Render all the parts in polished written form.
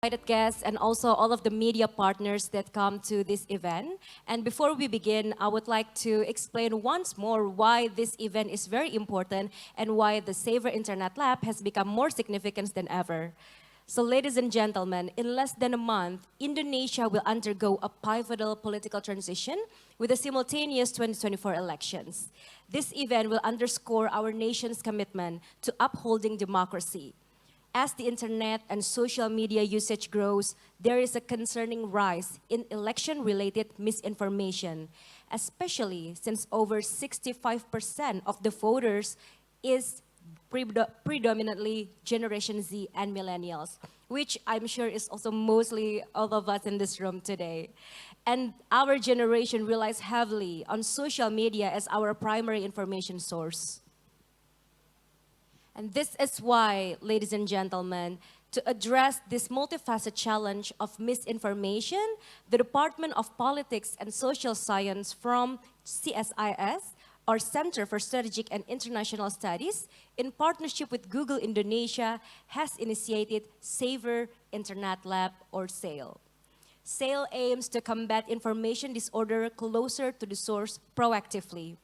invited guests and also all of the media partners that come to this event. And before we begin, I would like to explain once more why this event is very important and why the Savor Internet Lab has become more significant than ever. So ladies and gentlemen, in less than a month, Indonesia will undergo a pivotal political transition with the simultaneous 2024 elections. This event will underscore our nation's commitment to upholding democracy. As the internet and social media usage grows, there is a concerning rise in election-related misinformation, especially since over 65% of the voters is predominantly Generation Z and millennials, which I'm sure is also mostly all of us in this room today. And our generation relies heavily on social media as our primary information source. And this is why, ladies and gentlemen, to address this multifaceted challenge of misinformation, the Department of Politics and Social Science from CSIS, or Center for Strategic and International Studies, in partnership with Google Indonesia, has initiated Savor Internet Lab, or SAIL. SAIL aims to combat information disorder closer to the source proactively.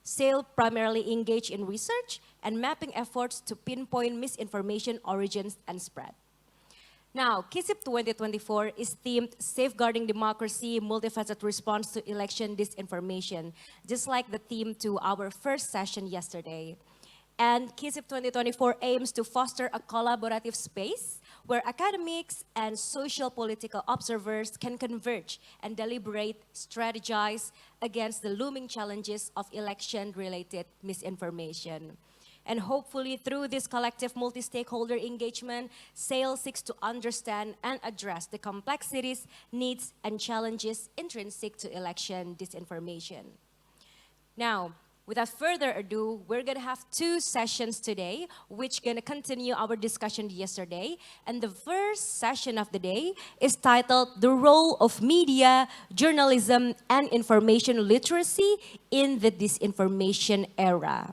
SAIL primarily engage in research and mapping efforts to pinpoint misinformation origins and spread. Now, KISIP 2024 is themed Safeguarding Democracy, Multifaceted Response to Election Disinformation, just like the theme to our first session yesterday. And KISIP 2024 aims to foster a collaborative space where academics and social political observers can converge and deliberate, strategize against the looming challenges of election-related misinformation. And hopefully through this collective multi-stakeholder engagement, SAIL seeks to understand and address the complexities, needs, and challenges intrinsic to election disinformation. Now, without further ado, we're gonna have two sessions today, which gonna continue our discussion yesterday. And the first session of the day is titled The Role of Media, Journalism, and Information Literacy in the Disinformation Era.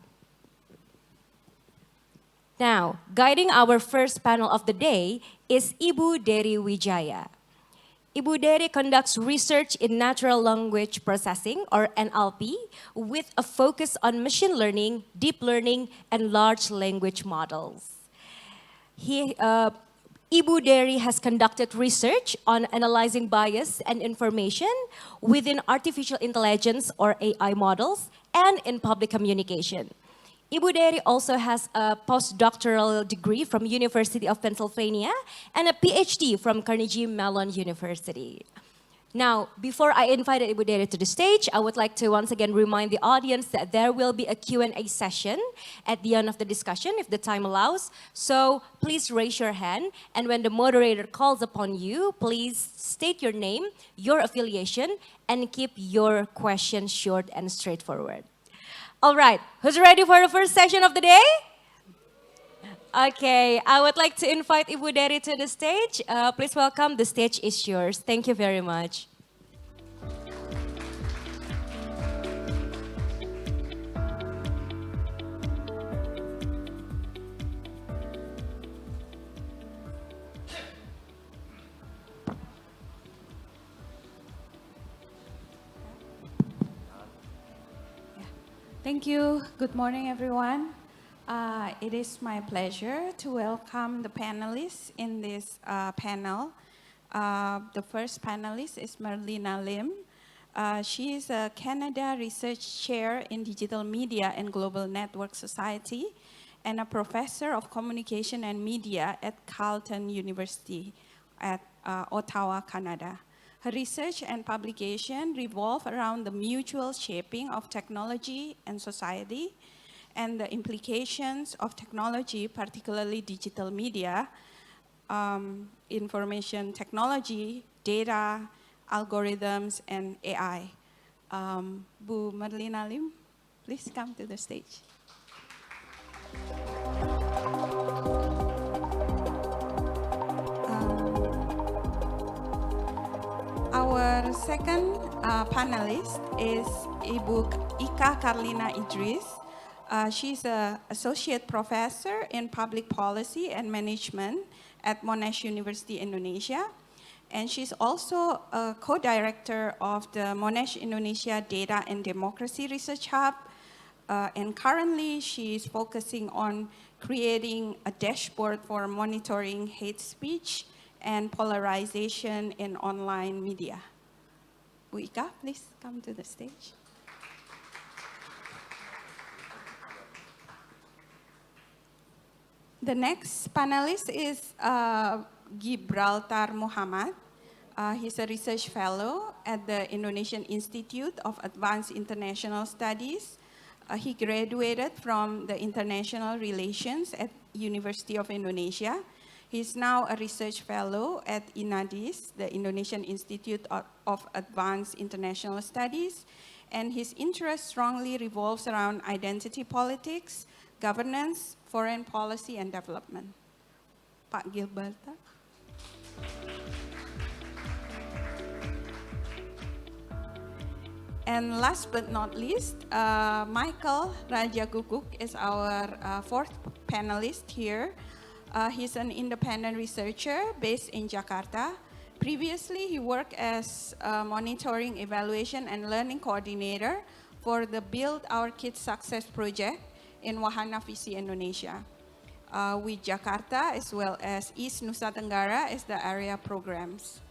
Now, guiding our first panel of the day is Ibu Derry Wijaya. Ibu Derry conducts research in natural language processing, or NLP, with a focus on machine learning, deep learning, and large language models. Ibu Derry has conducted research on analyzing bias and information within artificial intelligence, or AI models, and in public communication. Ibu Derry also has a postdoctoral degree from University of Pennsylvania and a PhD from Carnegie Mellon University. Now, before I invite Ibu Derry to the stage, I would like to once again remind the audience that there will be a Q&A session at the end of the discussion, if the time allows. So please raise your hand, and when the moderator calls upon you, please state your name, your affiliation, and keep your question short and straightforward. All right, who's ready for the first session of the day? Okay, I would like to invite Ibu Derry to the stage. Please welcome, the stage is yours. Thank you very much. Thank you. Good morning, everyone. It is my pleasure to welcome the panelists in this panel. The first panelist is Merlyna Lim. She is a Canada Research Chair in Digital Media and Global Network Society and a Professor of Communication and Media at Carleton University at Ottawa, Canada. Her research and publication revolve around the mutual shaping of technology and society and the implications of technology, particularly digital media, information technology, data, algorithms, and AI. Bu Merlyna Lim, please come to the stage. Our second panelist is Ibu Karlina Idris. She's an associate professor in public policy and management at Monash University, Indonesia. And she's also a co-director of the Monash Indonesia Data and Democracy Research Hub. And currently, she's focusing on creating a dashboard for monitoring hate speech and polarization in online media. Bu Ika, please come to the stage. The next panelist is Gibraltar Muhammad. He's a research fellow at the Indonesian Institute of Advanced International Studies. He graduated from the International Relations at University of Indonesia. He's now a research fellow at INADIS, the Indonesian Institute of Advanced International Studies, and his interest strongly revolves around identity politics, governance, foreign policy, and development. Pak Gibraltar. And last but not least, Mickhael Rajagukguk is our fourth panelist here. He's an independent researcher based in Jakarta. Previously, he worked as a monitoring, evaluation, and learning coordinator for the Build Our Kids Success project in Wahana Visi, Indonesia, with Jakarta as well as East Nusa Tenggara as the area programs.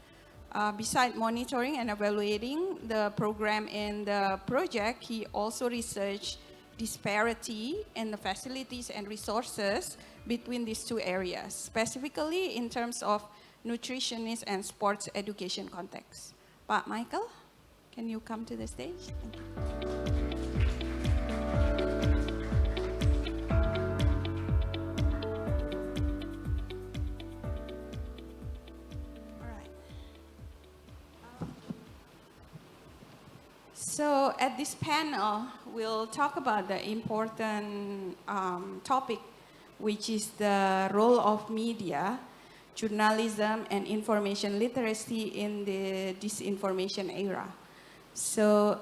Besides monitoring and evaluating the program in the project, he also researched disparity in the facilities and resources between these two areas, specifically in terms of nutritionist and sports education context. Pak Mickhael, can you come to the stage? Thank you. So at this panel, we'll talk about the important topic, which is the role of media, journalism, and information literacy in the disinformation era. So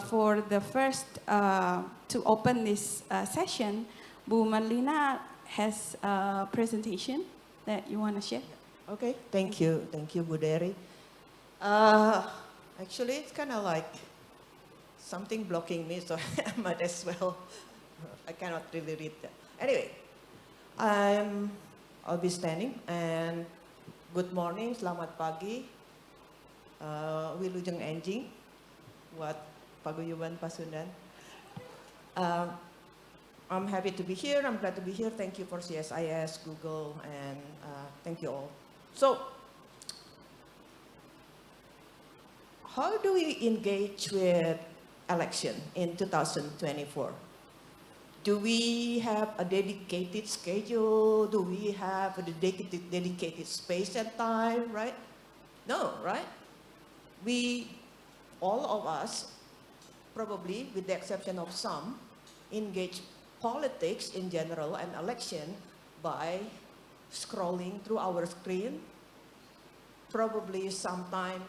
for the first, to open this session, Bu Merlyna has a presentation that you want to share. Okay, thank you, Bu Derry. Actually, it's kind of like something blocking me, so I might as well. I cannot really read that. Anyway, I'll be standing, and good morning, selamat pagi, Wilujeng Enjing, buat Paguyuban Pasundan. I'm happy to be here, I'm glad to be here. Thank you for CSIS, Google, and thank you all. So, how do we engage with election in 2024? Do we have a dedicated schedule? Do we have a dedicated space and time, right? No, right? All of us, probably with the exception of some, engage politics in general and election by scrolling through our screen, probably sometime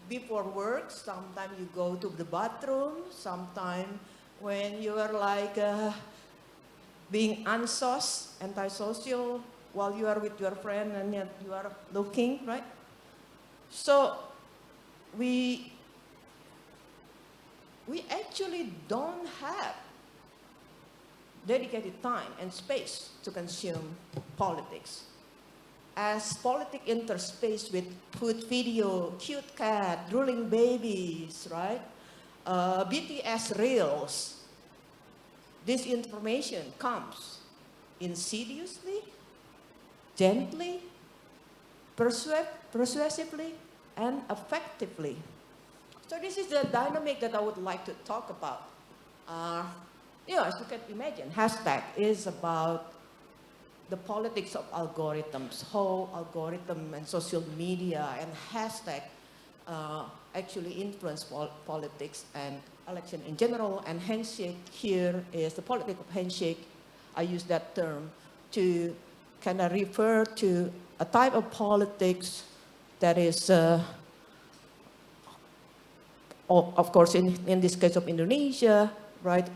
before work, sometimes you go to the bathroom, sometimes when you are like being antisocial while you are with your friend and yet you are looking, right? So we actually don't have dedicated time and space to consume politics. As politics interspace with food video, cute cat, drooling babies, right? BTS reels, this information comes insidiously, gently, persuasively, and effectively. So this is the dynamic that I would like to talk about. As you can imagine, hashtag is about the politics of algorithms, how algorithm and social media and hashtag actually influence politics and election in general. And handshake here is the politics of handshake. I use that term to kind of refer to a type of politics that is, of course, in this case of Indonesia, right,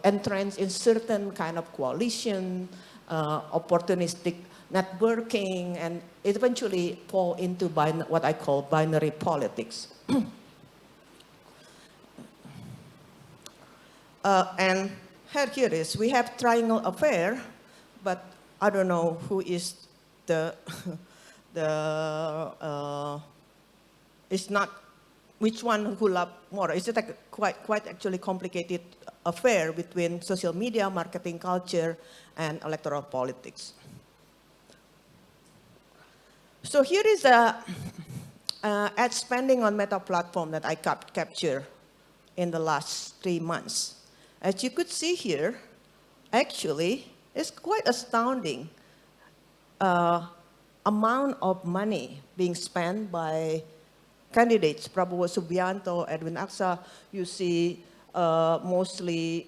entrenched in certain kind of coalition, opportunistic networking, and it eventually fall into what I call binary politics. And here is, we have triangle affair, but I don't know who is the, it's not which one who love more. It's like quite actually complicated affair between social media, marketing culture, and electoral politics. So here is a ad spending on Meta platform that I captured in the last 3 months. As you could see here, actually, it's quite astounding amount of money being spent by candidates, Prabowo Subianto, Edwin Aksa. You see mostly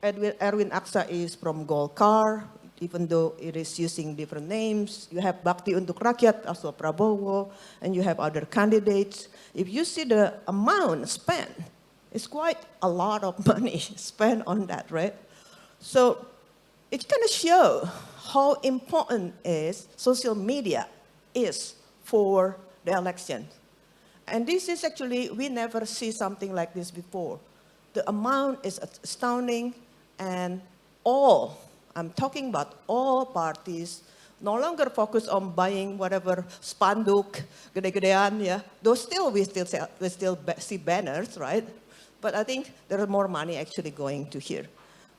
Erwin Aksa is from Golkar, even though it is using different names. You have Bakti Untuk Rakyat, also Prabowo, and you have other candidates. If you see the amount spent, it's quite a lot of money spent on that, right? So it kind of shows how important is social media is for the election. And this is actually, we never see something like this before. The amount is astounding, and I'm talking about all parties, no longer focus on buying whatever spanduk, gede-gedean, yeah. Though still, we still see banners, right? But I think there is more money actually going to here.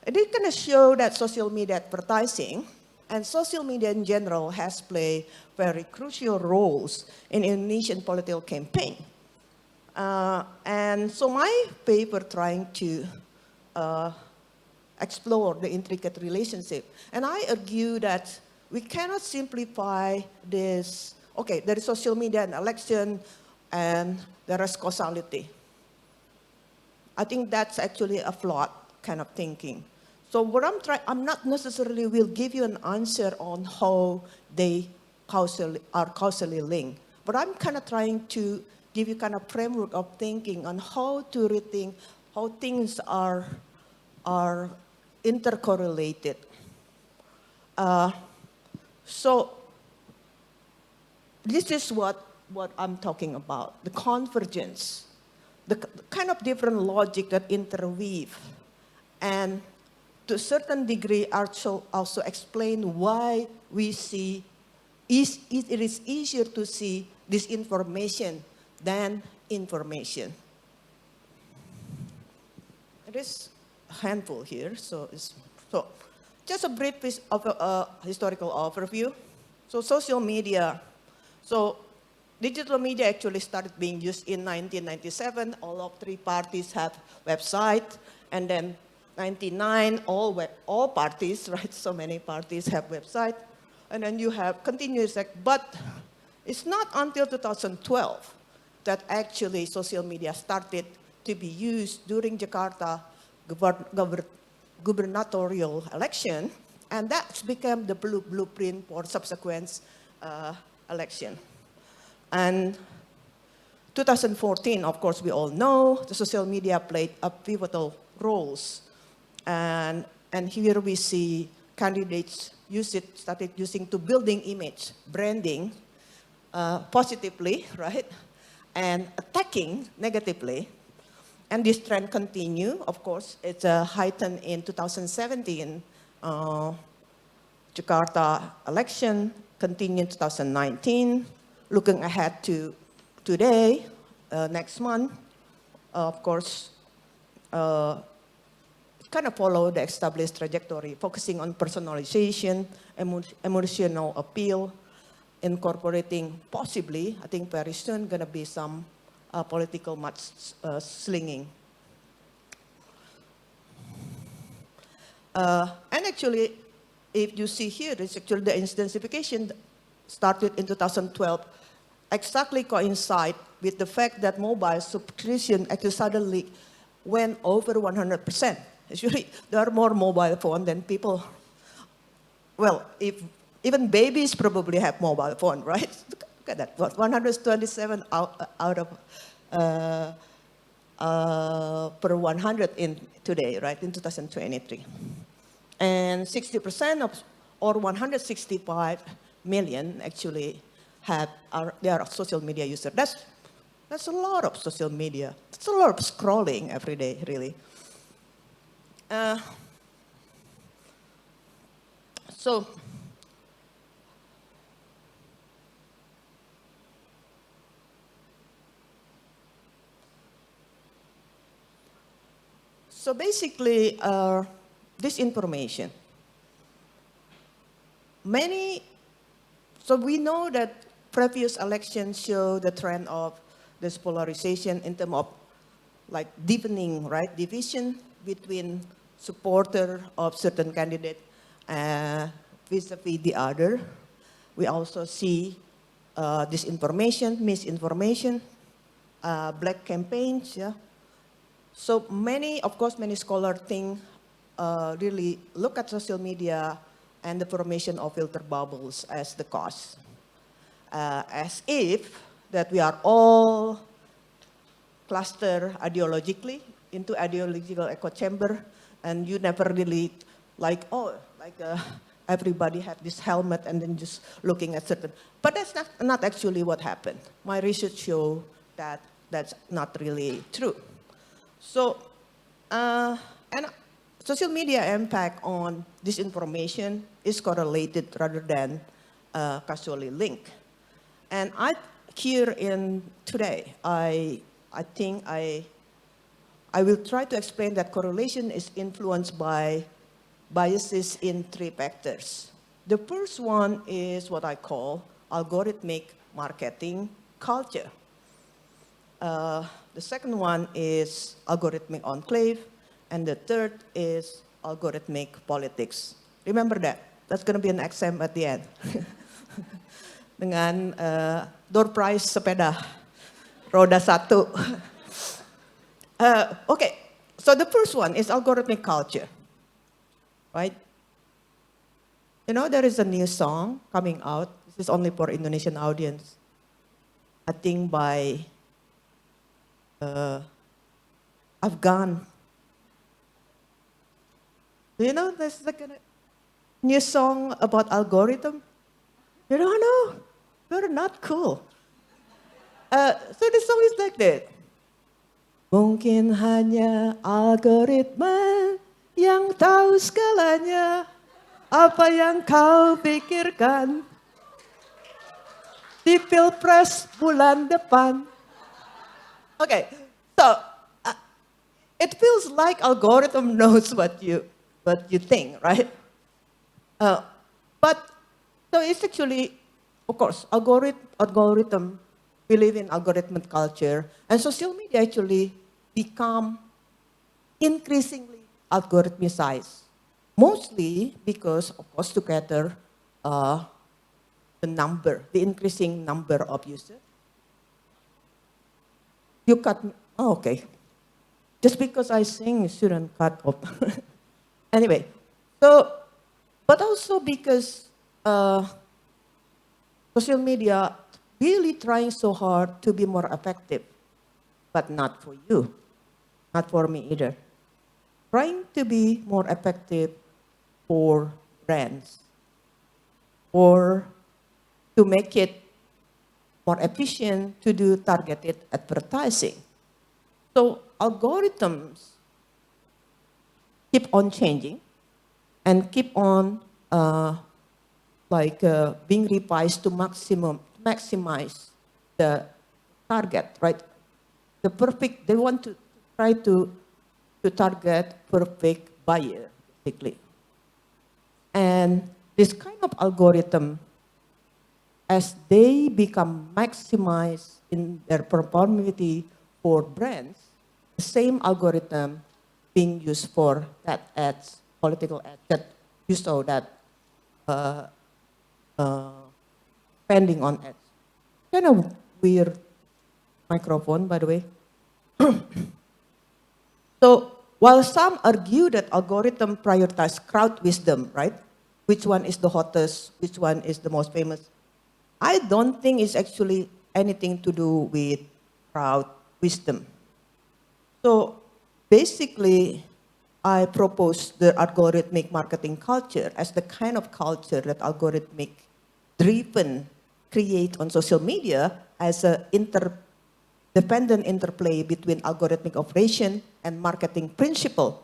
And it kind of show that social media advertising and social media in general has played very crucial roles in Indonesian political campaign. And so my paper trying to explore the intricate relationship. And I argue that we cannot simplify this, okay, there is social media and election, and there is causality. I think that's actually a flawed kind of thinking. So what I'm not necessarily will give you an answer on how they are causally linked, but I'm kind of trying to give you kind of framework of thinking on how to rethink how things are intercorrelated. So this is what I'm talking about, the convergence, the kind of different logic that interweave, and to a certain degree also explain why we see it is easier to see disinformation than information. It is a handful here, so just a brief piece of historical overview. So social media, so digital media actually started being used in 1997. All of 3 parties have website, and then 99, all parties, right? So many parties have website, and then you have continuous, but it's not until 2012 that actually social media started to be used during Jakarta gubernatorial election, and that's become the blueprint for subsequent election. And 2014, of course, we all know the social media played a pivotal roles. And here we see candidates started using to building image, branding positively, right? And attacking negatively. And this trend continue, of course, it's heightened in 2017, Jakarta election, continued in 2019, looking ahead to today, next month, of course, kind of follow the established trajectory, focusing on personalization, emotional appeal, incorporating possibly, I think very soon, going to be some political slinging. And actually, if you see here, it's actually the intensification started in 2012, exactly coincide with the fact that mobile subscription actually suddenly went over 100%. Actually, there are more mobile phones than people. Well, even babies probably have mobile phone, right? Look at that, what, 127 out of per 100 in today, right, in 2023. And 60% of, or 165 million actually they are social media users. That's a lot of social media. That's a lot of scrolling every day, really. So basically, disinformation. So we know that previous elections show the trend of this polarization in terms of like deepening, right? Division between supporter of certain candidate vis-a-vis the other. We also see disinformation, misinformation, black campaigns, yeah. So of course, many scholars think, really look at social media and the formation of filter bubbles as the cause. As if that we are all clustered ideologically into ideological echo chamber, and you never really everybody have this helmet and then just looking at certain. But that's not actually what happened. My research show that that's not really true. So, and social media impact on disinformation is correlated rather than causally linked. And today, I think I will try to explain that correlation is influenced by biases in 3 factors. The first one is what I call algorithmic marketing culture. The second one is algorithmic enclave, and the third is algorithmic politics. Remember that. That's going to be an exam at the end. Dengan door prize sepeda roda 1. Okay, so the first one is algorithmic culture, right? You know, there is a new song coming out. This is only for Indonesian audience. I think by Afghan. Do you know there's like a new song about algorithm? You don't know? You're not cool. So the song is like that. Mungkin hanya algoritma yang tahu segalanya apa yang kau pikirkan di Pilpres bulan depan. Okay, so it feels like algorithm knows what you think, right? But so it's actually, of course, algorithm believe in algorithmic culture, and social media actually become increasingly algorithmicized, mostly because, of course, to gather the increasing number of users. You cut me. Oh, okay. Just because I sing, you shouldn't cut off. Anyway, so, but also because social media really trying so hard to be more effective, but not for you, not for me either. Trying to be more effective for brands, or to make it more efficient to do targeted advertising. So algorithms keep on changing and keep on being revised to maximize the target, right? They want to try to target perfect buyer, basically. And this kind of algorithm, as they become maximized in their performability for brands, the same algorithm being used for that ads, political ads that you saw that spending on ads. Kind of weird microphone, by the way. So while some argue that algorithm prioritize crowd wisdom, right? Which one is the hottest, which one is the most famous? I don't think it's actually anything to do with crowd wisdom. So basically, I propose the algorithmic marketing culture as the kind of culture that algorithmic driven create on social media as a interdependent interplay between algorithmic operation and marketing principle,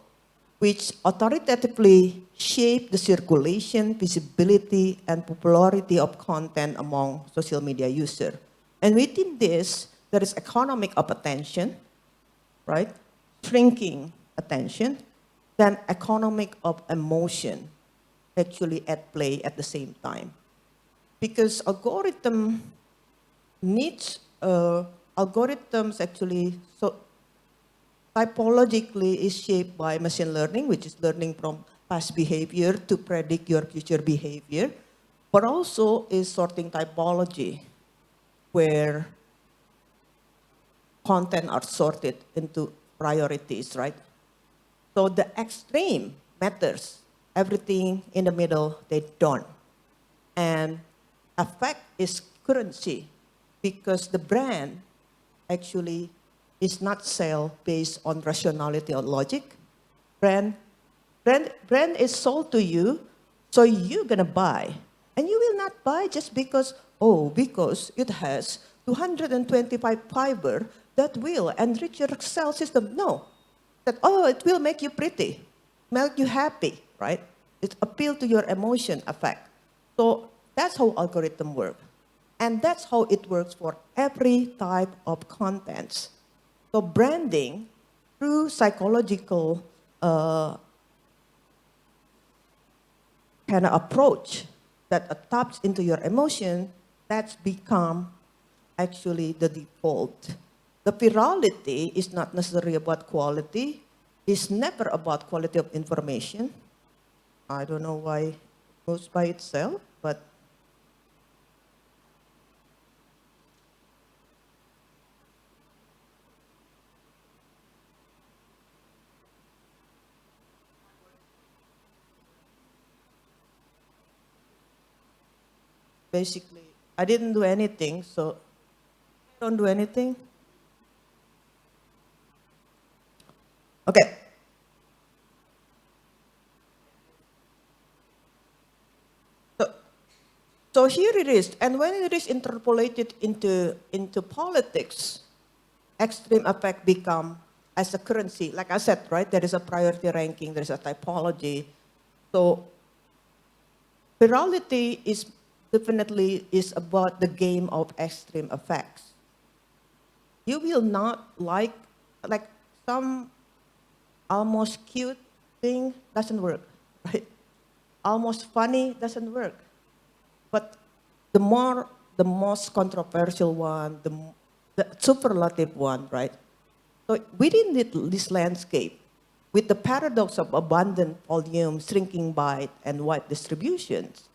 which authoritatively shape the circulation, visibility, and popularity of content among social media users. And within this, there is economic of attention, right? Shrinking attention, then economic of emotion actually at play at the same time. Because algorithms actually, so typologically is shaped by machine learning, which is learning from past behavior to predict your future behavior, but also is sorting typology, where content are sorted into priorities, right? So the extreme matters. Everything in the middle, they don't. And affect is currency because the brand actually is not sell based on rationality or logic. Brand is sold to you, so you're gonna buy. And you will not buy just because it has 225 fiber that will enrich your cell system. No, that, it will make you pretty, make you happy, right? It appeal to your emotion effect. So that's how algorithm work. And that's how it works for every type of contents. So branding through psychological kind of approach that taps into your emotion, that's become actually the default. The virality is not necessarily about quality. It's never about quality of information. I don't know why it goes by itself, but basically, I didn't do anything, so don't do anything. Okay. So here it is, and when it is interpolated into politics, extreme effect become as a currency. Like I said, right, there is a priority ranking, there is a typology. So virality is definitely is about the game of extreme effects. You will not like some almost cute thing doesn't work, right? Almost funny doesn't work. But the most controversial one, the superlative one, right? So within this landscape, with the paradox of abundant volume, shrinking byte, and wide distributions,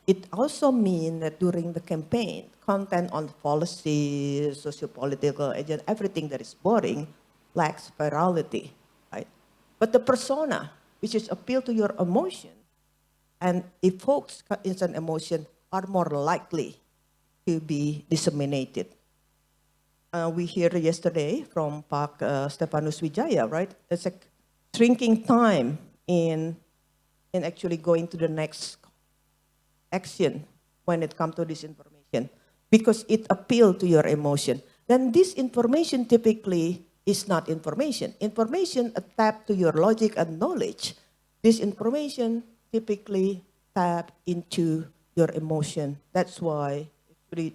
it also means that during the campaign, content on policy, socio-political agenda, everything that is boring, lacks virality, right? But the persona, which is appeal to your emotion, and evokes instant emotion, are more likely to be disseminated. We heard yesterday from Pak Stefanus Wijaya, right? It's a shrinking time in actually going to the next action when it comes to disinformation, because it appeals to your emotion. Then this information typically is not information. Information tap to your logic and knowledge. This information typically tap into your emotion. That's why actually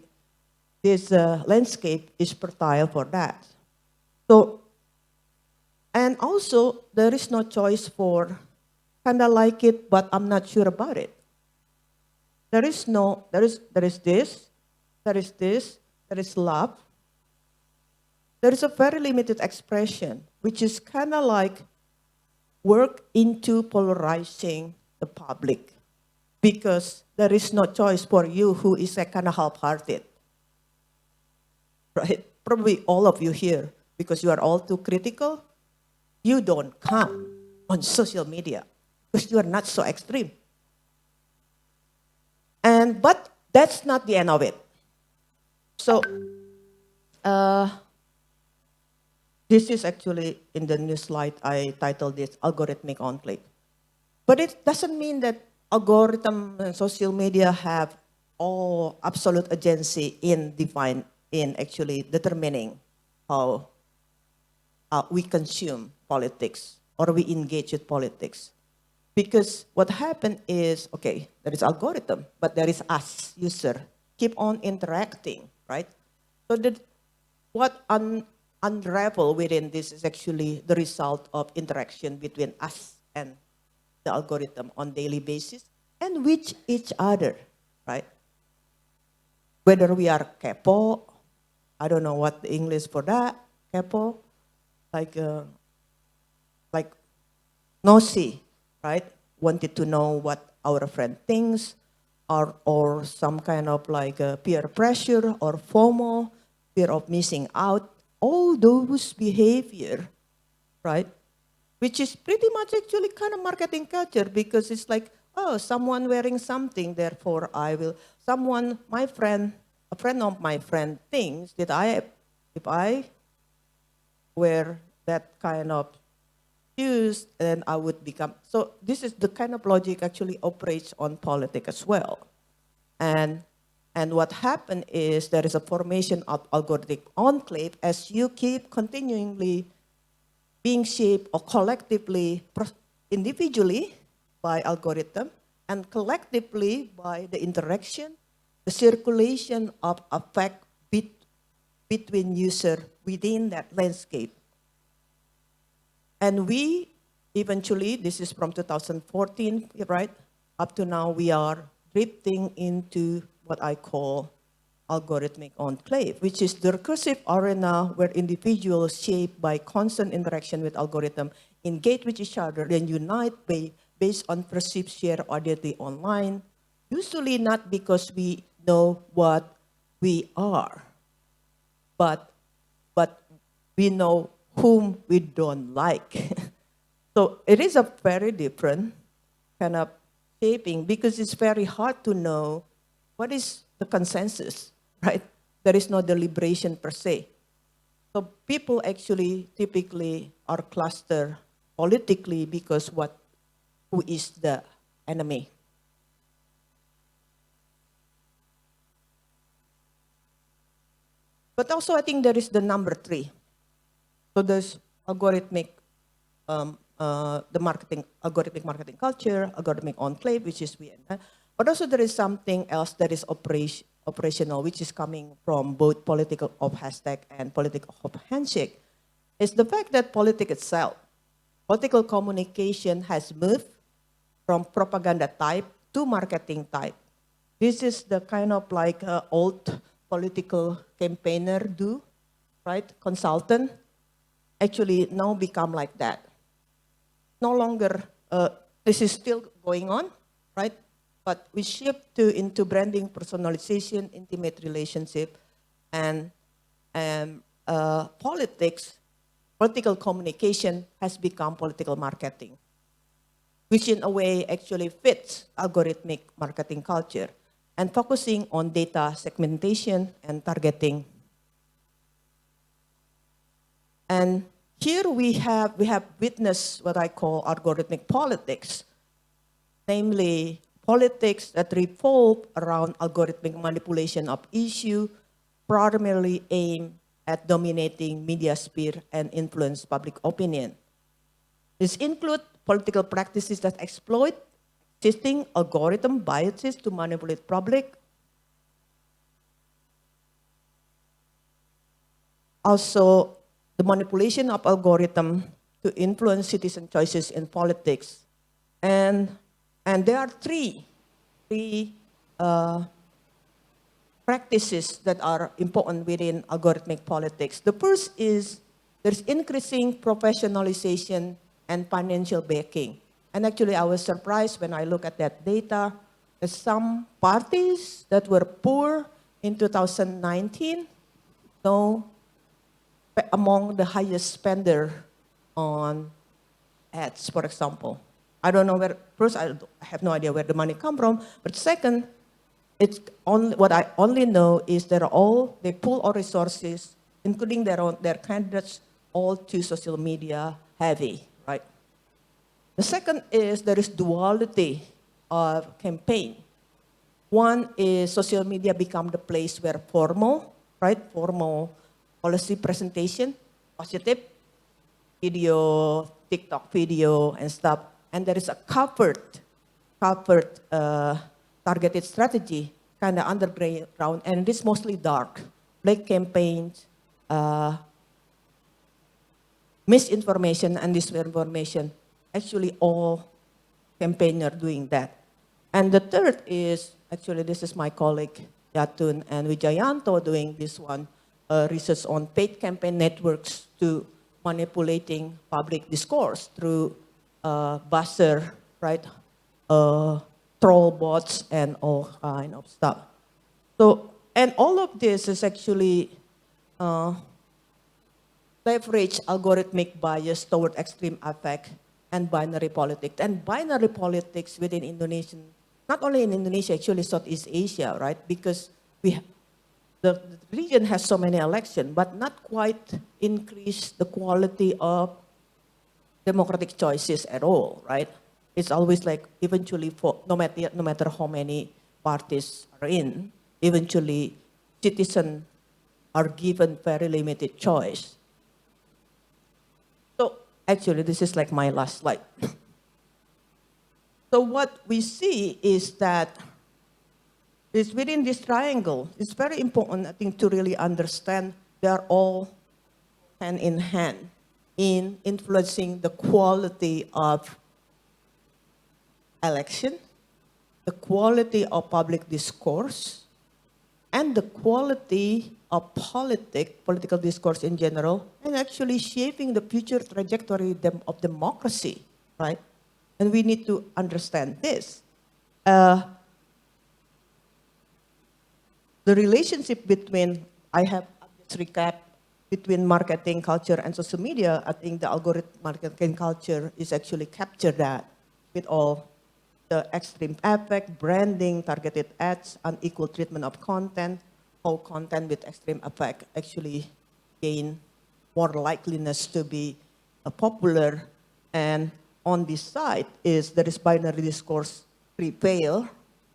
this landscape is fertile for that. So, and also there is no choice for kind of like it, but I'm not sure about it. There is this, there is love. There is a very limited expression, which is kind of like work into polarizing the public, because there is no choice for you who is a kind of half-hearted, right? Probably all of you here, because you are all too critical, you don't come on social media because you are not so extreme. But that's not the end of it. So This is actually in the new slide, I titled this Algorithmic Enclave. But it doesn't mean that algorithm and social media have all absolute agency in actually determining how we consume politics or we engage with politics. Because what happened is, okay, there is algorithm, but there is us, user, keep on interacting, right? So what unravel within this is actually the result of interaction between us and the algorithm on daily basis and with each other, right? Whether we are kepo, I don't know what the English for that, kepo, like nosy, right? Wanted to know what our friend thinks, or some kind of like peer pressure or FOMO, fear of missing out, all those behavior, right? Which is pretty much actually kind of marketing culture because it's like, oh, someone wearing something, therefore I will, a friend of my friend thinks that if I wear that kind of shoes, then I would become, so this is the kind of logic actually operates on politics as well. And what happened is there is a formation of algorithmic enclave as you keep continually being shaped or collectively, individually by algorithm and collectively by the interaction, the circulation of effect between user within that landscape. And we eventually, this is from 2014, right? Up to now, we are drifting into what I call algorithmic enclave, which is the recursive arena where individuals shaped by constant interaction with algorithm engage with each other, then unite based on perceived shared identity online, usually not because we know what we are, but we know whom we don't like. So it is a very different kind of shaping because it's very hard to know what is the consensus, right? There is no deliberation per se. So people actually typically are clustered politically because who is the enemy. But also I think there is the number 3. So there's algorithmic, algorithmic marketing culture, algorithmic enclave, which is we. But also there is something else that is operational, which is coming from both political of hashtag and political of handshake. It's the fact that politics itself, political communication has moved from propaganda type to marketing type. This is the kind of like old political campaigner do, right? Consultant. Actually now become like that. No longer, this is still going on, right? But we shift into branding, personalization, intimate relationship, and political communication has become political marketing, which in a way actually fits algorithmic marketing culture and focusing on data segmentation and targeting. And here we have witnessed what I call algorithmic politics, namely politics that revolve around algorithmic manipulation of issue, primarily aimed at dominating media sphere and influence public opinion. This includes political practices that exploit existing algorithm biases to manipulate public. Also, the manipulation of algorithm to influence citizen choices in politics. And there are three practices that are important within algorithmic politics. The first is there's increasing professionalization and financial backing. And actually I was surprised when I look at that data, that some parties that were poor in 2019, among the highest spender on ads, for example. I don't know where, first I have no idea where the money come from, but second, it's only, what I only know is they pull all resources, including their candidates' all too social media heavy, right? The second is there is duality of campaign. One is social media become the place where formal, right? Formal policy presentation, positive, video, TikTok video and stuff. And there is a covered targeted strategy, kind of underground, and it's mostly dark. Black campaigns, misinformation and disinformation. Actually, all campaigns are doing that. And the third is, actually, this is my colleague, Yatun and Wijayanto doing this one, research on paid campaign networks to manipulating public discourse through buzzer, right? Troll bots and all kind of stuff. So, and all of this is actually leverage algorithmic bias toward extreme affect and binary politics. And binary politics within Indonesian, not only in Indonesia, actually Southeast Asia, right? Because the region has so many elections, but not quite increase the quality of democratic choices at all, right? It's always like eventually, no matter how many parties are in, eventually citizens are given very limited choice. So actually, this is like my last slide. So what we see is that is within this triangle, it's very important, I think, to really understand they are all hand in hand in influencing the quality of election, the quality of public discourse, and the quality of political discourse in general, and actually shaping the future trajectory of democracy, right? And we need to understand this. The relationship between, I have this recap, between marketing culture and social media. I think the algorithm marketing culture is actually captured that with all the extreme effect, branding, targeted ads, unequal treatment of content, how content with extreme effect actually gain more likeliness to be popular. And on this side is there is binary discourse prevail,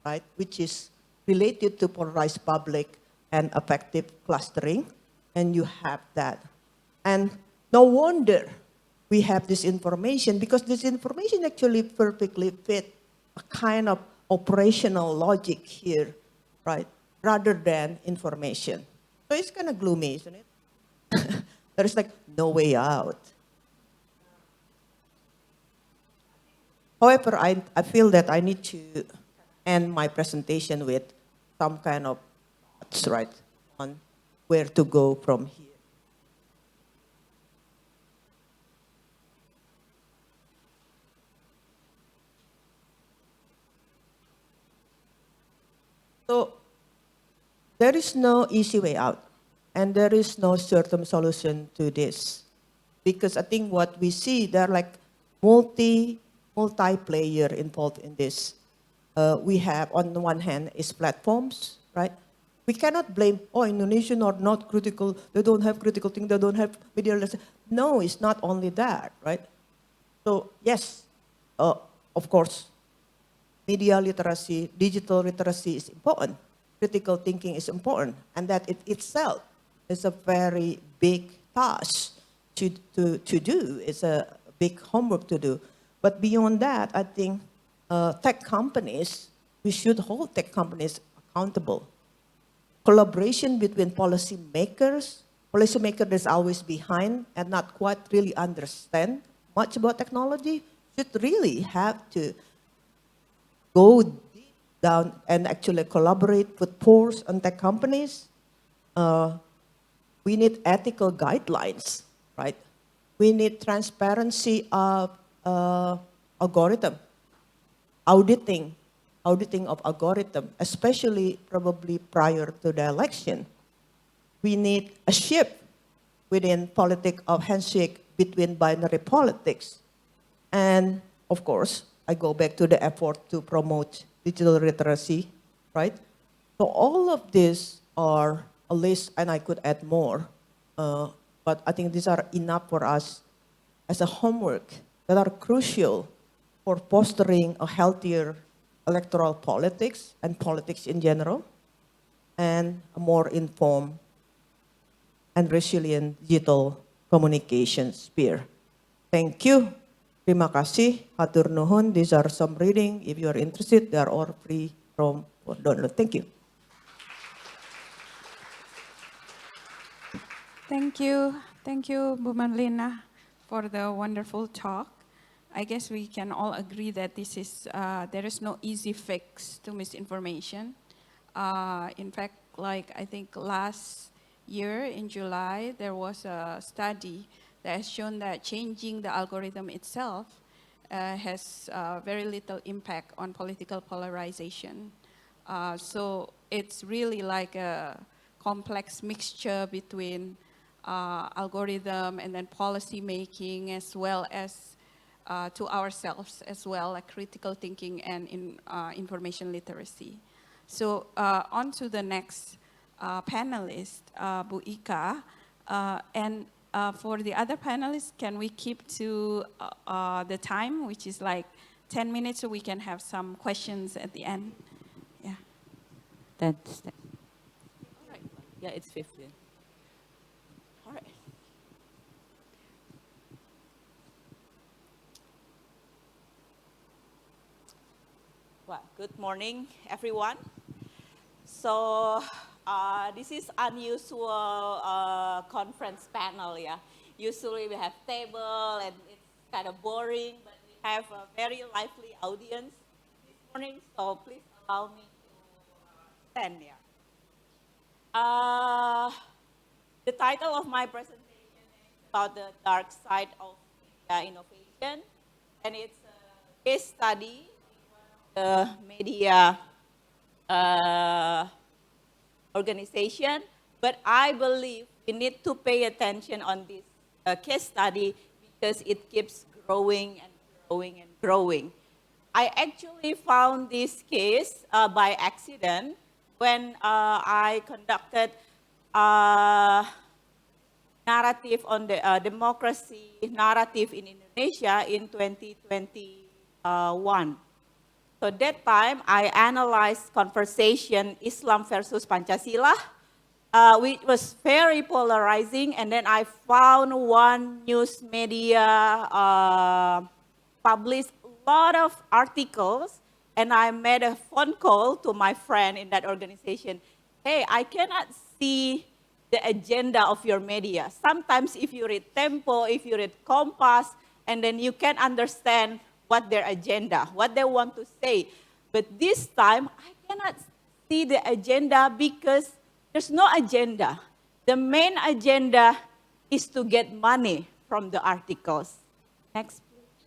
right, which is related to polarized public and effective clustering, and you have that. And no wonder we have this information, because this information actually perfectly fit a kind of operational logic here, right, rather than information. So it's kind of gloomy, isn't it? There's like no way out. However, I feel that I need to end my presentation with some kind of thoughts, right, on where to go from here. So there is no easy way out, and there is no certain solution to this, because I think what we see, there are like multi-player involved in this. We have, on the one hand, is platforms, right? We cannot blame, oh, Indonesian are not critical, they don't have critical thinking, they don't have media literacy. No, it's not only that, right? So yes, of course, media literacy, digital literacy is important. Critical thinking is important, and that it itself is a very big task to do. It's a big homework to do. But beyond that, I think tech companies, we should hold tech companies accountable. Collaboration between policymakers is always behind and not quite really understand much about technology, should really have to go deep down and actually collaborate with force on tech companies. We need ethical guidelines, right? We need transparency of algorithm, auditing of algorithm, especially probably prior to the election. We need a shift within politics of handshake between binary politics. And of course, I go back to the effort to promote digital literacy, right? So all of these are a list, and I could add more, but I think these are enough for us as a homework that are crucial for fostering a healthier electoral politics and politics in general, and a more informed and resilient digital communication sphere. Thank you. Terima kasih. Hatur nuhun. These are some reading. If you are interested, they are all free from download. Thank you. Thank you, Bu Merlyna, for the wonderful talk. I guess we can all agree that there is no easy fix to misinformation. In fact, I think last year in July, there was a study that has shown that changing the algorithm itself has very little impact on political polarization. So it's really like a complex mixture between algorithm and then policy making, as well as to ourselves as well, like critical thinking and information literacy. So on to the next panelist, Bu Ika. And for the other panelists, can we keep to the time, which is like 10 minutes, so we can have some questions at the end? Yeah. That's all right. Yeah, it's 15. All right. Well, good morning, everyone. So this is unusual conference panel, yeah. Usually we have table and it's kind of boring, but we have a very lively audience this morning, so please allow me to stand here. The title of my presentation is about the dark side of media innovation, and it's a case study in one of the media organization, but I believe we need to pay attention on this case study because it keeps growing and growing and growing. I actually found this case by accident when I conducted a narrative on the democracy narrative in Indonesia in 2021. So that time, I analyzed conversation Islam versus Pancasila, which was very polarizing. And then I found one news media published a lot of articles, and I made a phone call to my friend in that organization. Hey, I cannot see the agenda of your media. Sometimes if you read Tempo, if you read Kompas, and then you can understand what their agenda, what they want to say. But this time, I cannot see the agenda because there's no agenda. The main agenda is to get money from the articles. Next, please.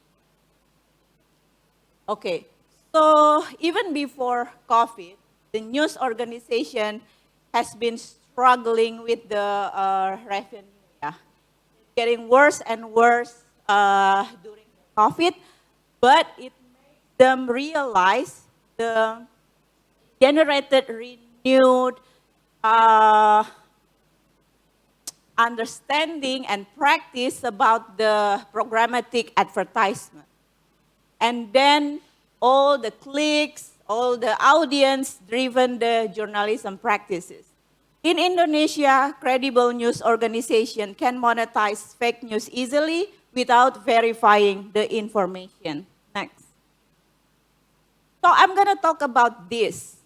Okay, so even before COVID, the news organization has been struggling with the revenue. Yeah. Getting worse and worse during COVID. But it makes them realize the generated renewed understanding and practice about the programmatic advertisement. And then all the clicks, all the audience-driven the journalism practices. In Indonesia, credible news organization can monetize fake news easily without verifying the information. Next. So I'm going to talk about this.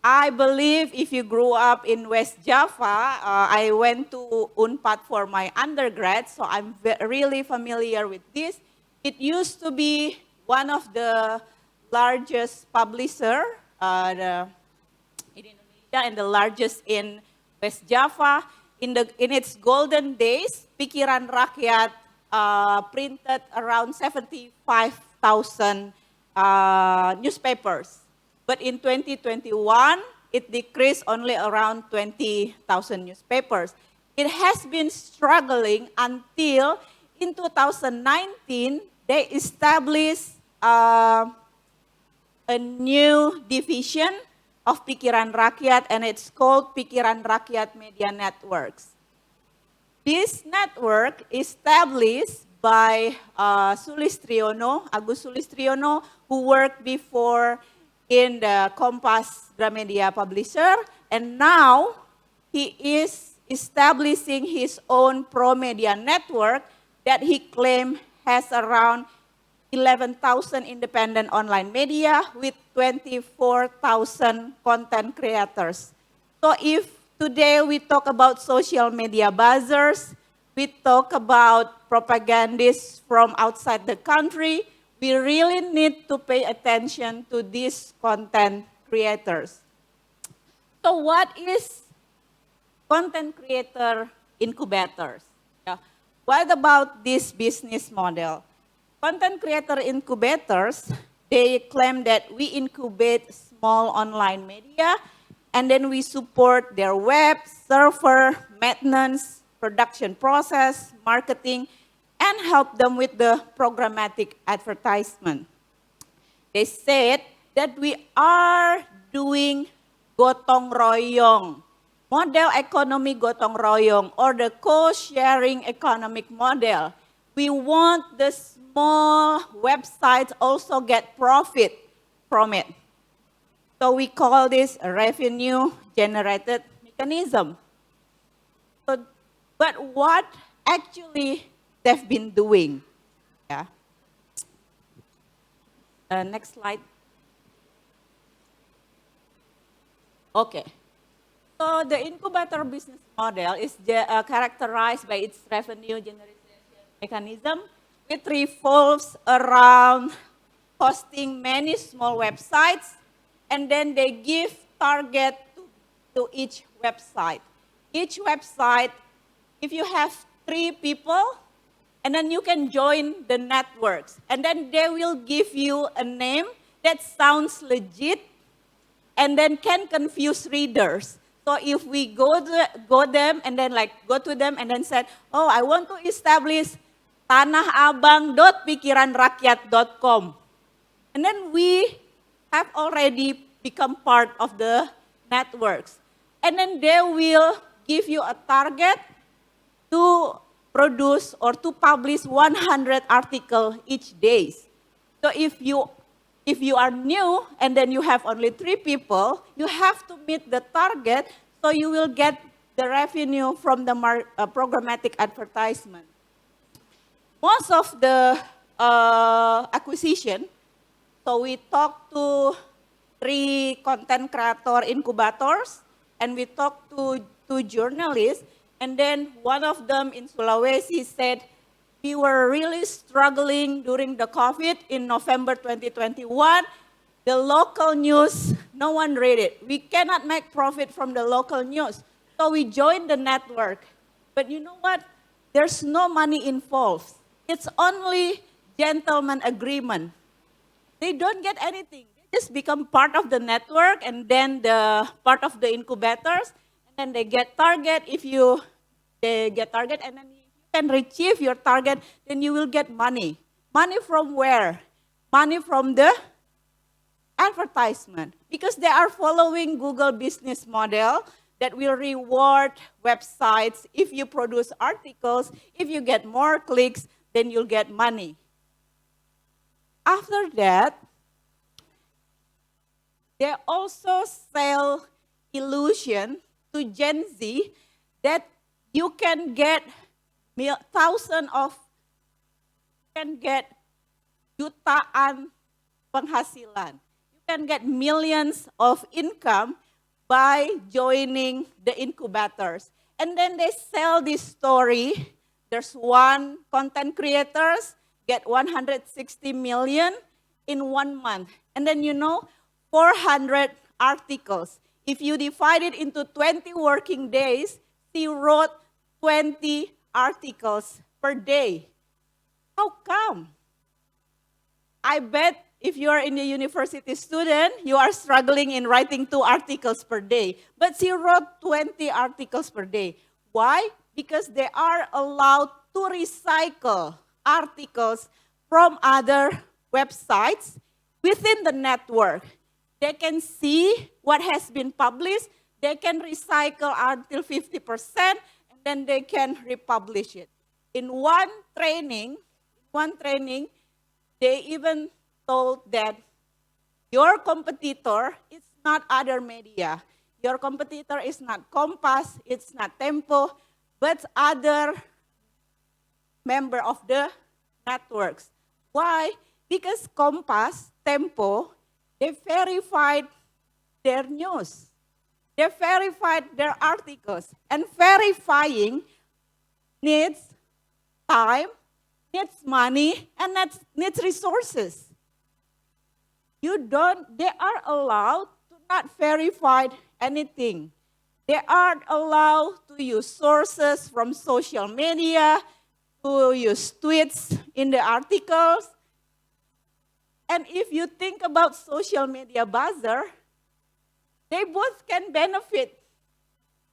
I believe if you grew up in West Java, I went to Unpad for my undergrad, so I'm really familiar with this. It used to be one of the largest publisher in Indonesia and the largest in West Java. In its golden days, Pikiran Rakyat printed around 75,000 newspapers. But in 2021, it decreased only around 20,000 newspapers. It has been struggling until in 2019, they established a new division of Pikiran Rakyat, and it's called Pikiran Rakyat Media Networks. This network established by Agus Sulistriono, who worked before in the Kompas Gramedia publisher, and now he is establishing his own pro-media network that he claimed has around 11,000 independent online media with 24,000 content creators. So if today we talk about social media buzzers, we talk about propagandists from outside the country, we really need to pay attention to these content creators. So what is content creator incubators? Yeah. What about this business model? Content creator incubators, they claim that we incubate small online media and then we support their web, server, maintenance, production process, marketing, and help them with the programmatic advertisement. They said that we are doing gotong royong, model economy gotong royong, or the co-sharing economic model. We want the small websites also get profit from it. So we call this a revenue-generated mechanism. So, but what actually they've been doing? Yeah. Next slide. Okay. So the incubator business model is characterized by its revenue generation mechanism. It revolves around hosting many small websites, and then they give target to each website. Each website, if you have 3 people, and then you can join the networks, and then they will give you a name that sounds legit, and then can confuse readers. So if we go to them and then go to them and then said, oh, I want to establish tanahabang.pikiranrakyat.com. And then we have already become part of the networks. And then they will give you a target to produce or to publish 100 articles each day. So if you are new and then you have only 3 people, you have to meet the target so you will get the revenue from the programmatic advertisement. Most of the acquisition, so we talked to 3 content creator incubators and we talked to 2 journalists, and then one of them in Sulawesi said, we were really struggling during the COVID in November 2021. The local news, no one read it. We cannot make profit from the local news. So we joined the network. But you know what? There's no money involved. It's only gentleman agreement. They don't get anything. They just become part of the network and then the part of the incubators. And then they get target. They get target and then can achieve your target, then you will get money. Money from where? Money from the advertisement. Because they are following Google business model that will reward websites if you produce articles. If you get more clicks, then you'll get money. After that, they also sell illusion to Gen Z that you can get jutaan penghasilan. You can get millions of income by joining the incubators. And then they sell this story. There's one content creators get 160 million in 1 month. And then 400 articles. If you divide it into 20 working days, he wrote 20 articles per day. How come? I bet if you are in a university student, you are struggling in writing 2 articles per day. But she wrote 20 articles per day. Why? Because they are allowed to recycle articles from other websites within the network. They can see what has been published. They can recycle until 50%. then they can republish it. In one training, they even told that your competitor is not other media. Your competitor is not Kompas, it's not Tempo, but other member of the networks. Why? Because Kompas, Tempo, they verified their news. They verified their articles. And verifying needs time, needs money, and needs resources. They are allowed to not verify anything. They are allowed to use sources from social media, to use tweets in the articles. And if you think about social media buzzer, they both can benefit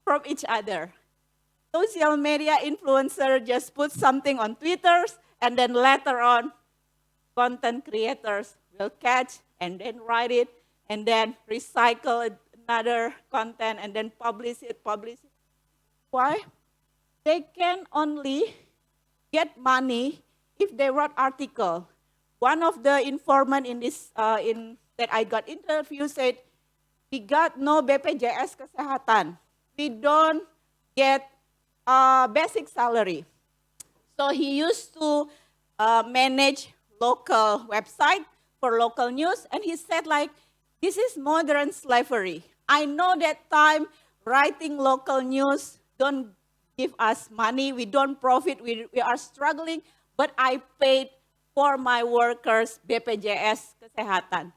from each other. Social media influencer just put something on Twitter, and then later on, content creators will catch and then write it, and then recycle another content, and then publish it. Why? They can only get money if they wrote article. One of the informant in this that I got interview said, we got no BPJS Kesehatan. We don't get basic salary. So he used to manage local website for local news, and he said like, this is modern slavery. I know that time writing local news don't give us money, we don't profit, we are struggling, but I paid for my workers BPJS Kesehatan.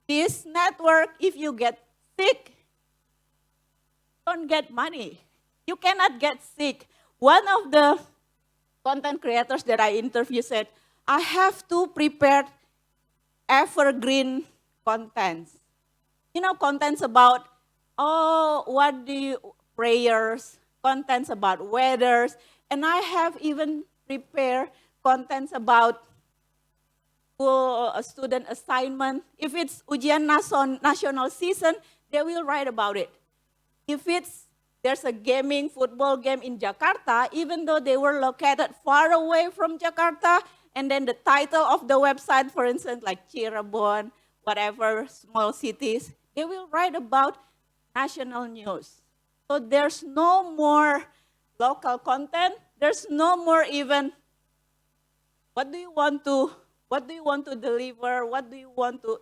This network, if you get sick, don't get money. You cannot get sick. One of the content creators that I interviewed said, I have to prepare evergreen contents. You know, contents about, prayers, contents about weathers, and I have even prepared contents about a student assignment. If it's Ujian Nasional season, they will write about it. If there's a football game in Jakarta, even though they were located far away from Jakarta, and then the title of the website, for instance, like Cirebon, whatever, small cities, they will write about national news. So there's no more local content. There's no more even, what do you want to deliver?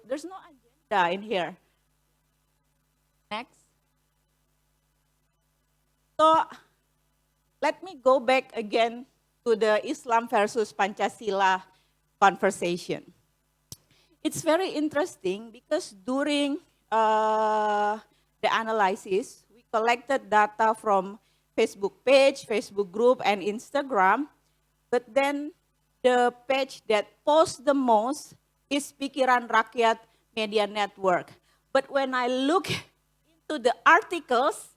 There's no agenda in here. Next. So let me go back again to the Islam versus Pancasila conversation. It's very interesting because during the analysis, we collected data from Facebook page, Facebook group, and Instagram, but then the page that posts the most is Pikiran Rakyat Media Network. But when I look into the articles,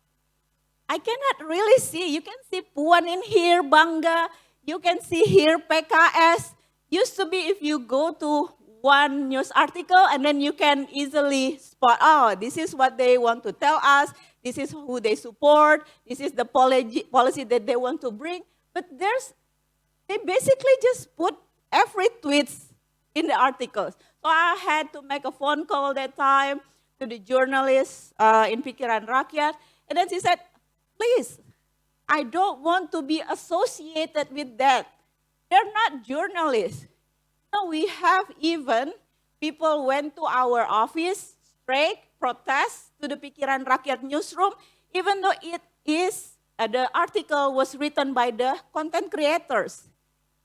I cannot really see. You can see Puan in here, Bangga. You can see here PKS. Used to be if you go to one news article and then you can easily spot, this is what they want to tell us. This is who they support. This is the policy that they want to bring. But they basically just put every tweet in the articles. So I had to make a phone call that time to the journalist in Pikiran Rakyat. And then she said, please, I don't want to be associated with that. They're not journalists. No, we have even people went to our office, strike, protest to the Pikiran Rakyat newsroom, even though the article was written by the content creators.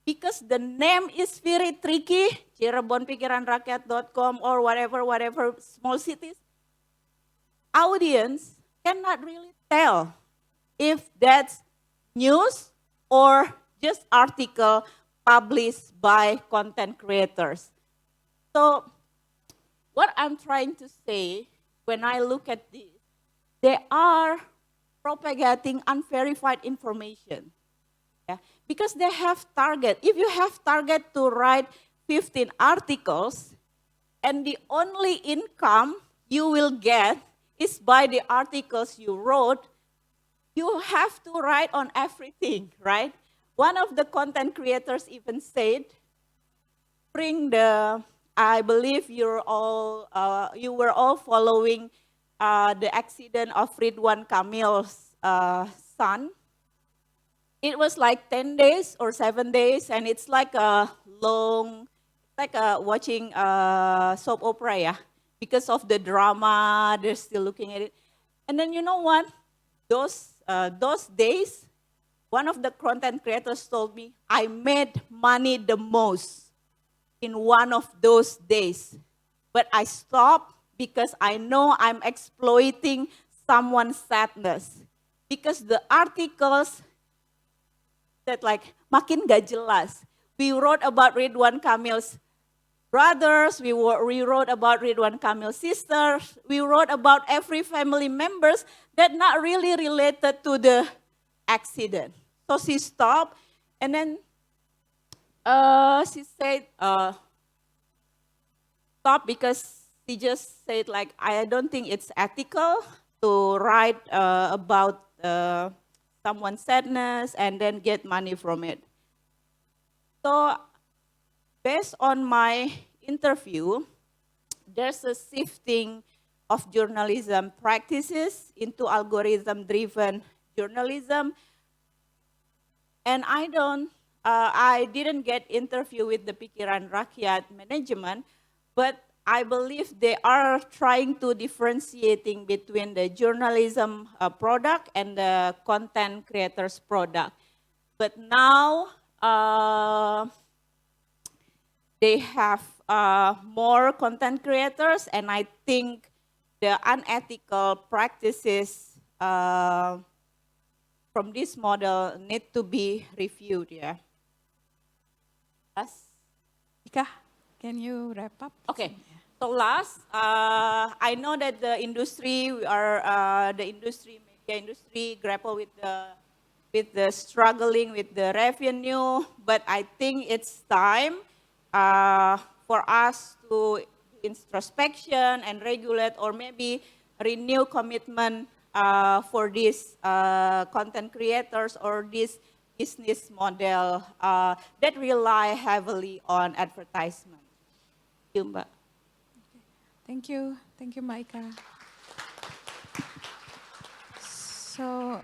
Because the name is very tricky, cirebonpikiranrakyat.com or whatever, small cities, audience cannot really tell if that's news or just article published by content creators. So what I'm trying to say when I look at this, they are propagating unverified information. Yeah? Because they have target. If you have target to write 15 articles and the only income you will get is by the articles you wrote, you have to write on everything, right? One of the content creators even said, bring the, I believe you were all following the accident of Ridwan Kamil's son. It was like 10 days or 7 days, and it's like a long, like watching a soap opera, yeah? Because of the drama, they're still looking at it. And then you know what? Those days, one of the content creators told me, I made money the most in one of those days. But I stopped because I know I'm exploiting someone's sadness. Because the articles that like makin gak jelas. We wrote about Ridwan Kamil's brothers, we wrote about Ridwan Kamil's sisters, we wrote about every family members that not really related to the accident. So she stopped, and then she said, stop, because she just said like, I don't think it's ethical to write about someone's sadness and then get money from it. So based on my interview, there's a shifting of journalism practices into algorithm-driven journalism. And I didn't get interview with the Pikiran Rakyat management, but I believe they are trying to differentiating between the journalism product and the content creators product. But now they have more content creators, and I think the unethical practices from this model need to be reviewed. Yeah. Yes. Ika, can you wrap up? Okay. So last, I know that the industry, media industry, grapple with the struggling with the revenue, but I think it's time for us to introspection and regulate, or maybe renew commitment for these content creators or this business model that rely heavily on advertisement. Thank you, Mbak. Thank you, Micah. So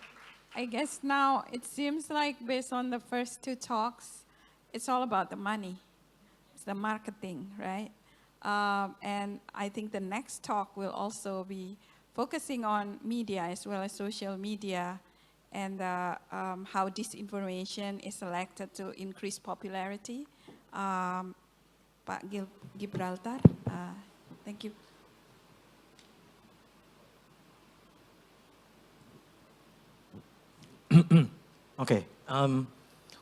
I guess now it seems like based on the first two talks, it's all about the money. It's the marketing, right? And I think the next talk will also be focusing on media as well as social media, and how disinformation is selected to increase popularity. Pak Gibraltar, thank you. Okay.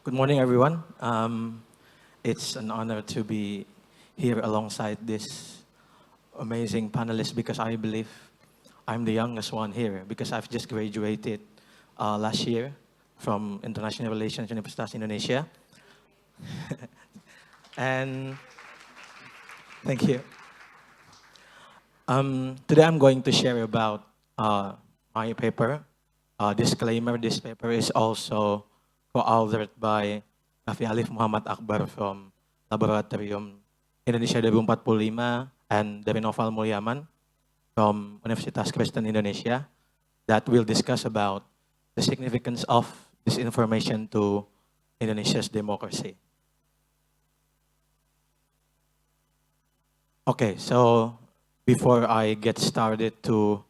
Good morning, everyone. It's an honor to be here alongside this amazing panelists, because I believe I'm the youngest one here, because I've just graduated last year from International Relations, Universitas Indonesia. And thank you. Today I'm going to share about my paper. Disclaimer, this paper is also co-authored by Kafi Alif Muhammad Akbar from Laboratorium Indonesia 2045 and Dari Noval Mulyaman from Universitas Kristen Indonesia, that will discuss about the significance of disinformation to Indonesia's democracy. Okay, so before I get started to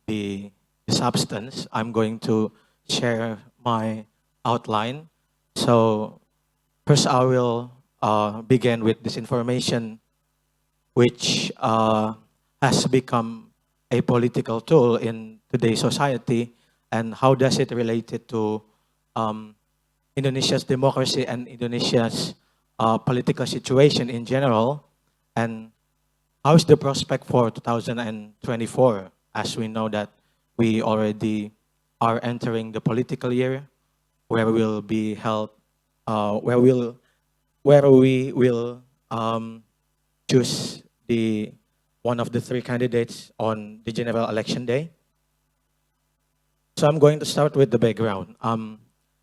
the substance, I'm going to share my outline. So first I will begin with disinformation, which has become a political tool in today's society, and how does it relate to Indonesia's democracy and Indonesia's political situation in general, and how is the prospect for 2024, as we know that we already are entering the political year, where we will be held, where we will choose one of the three candidates on the general election day. So I'm going to start with the background.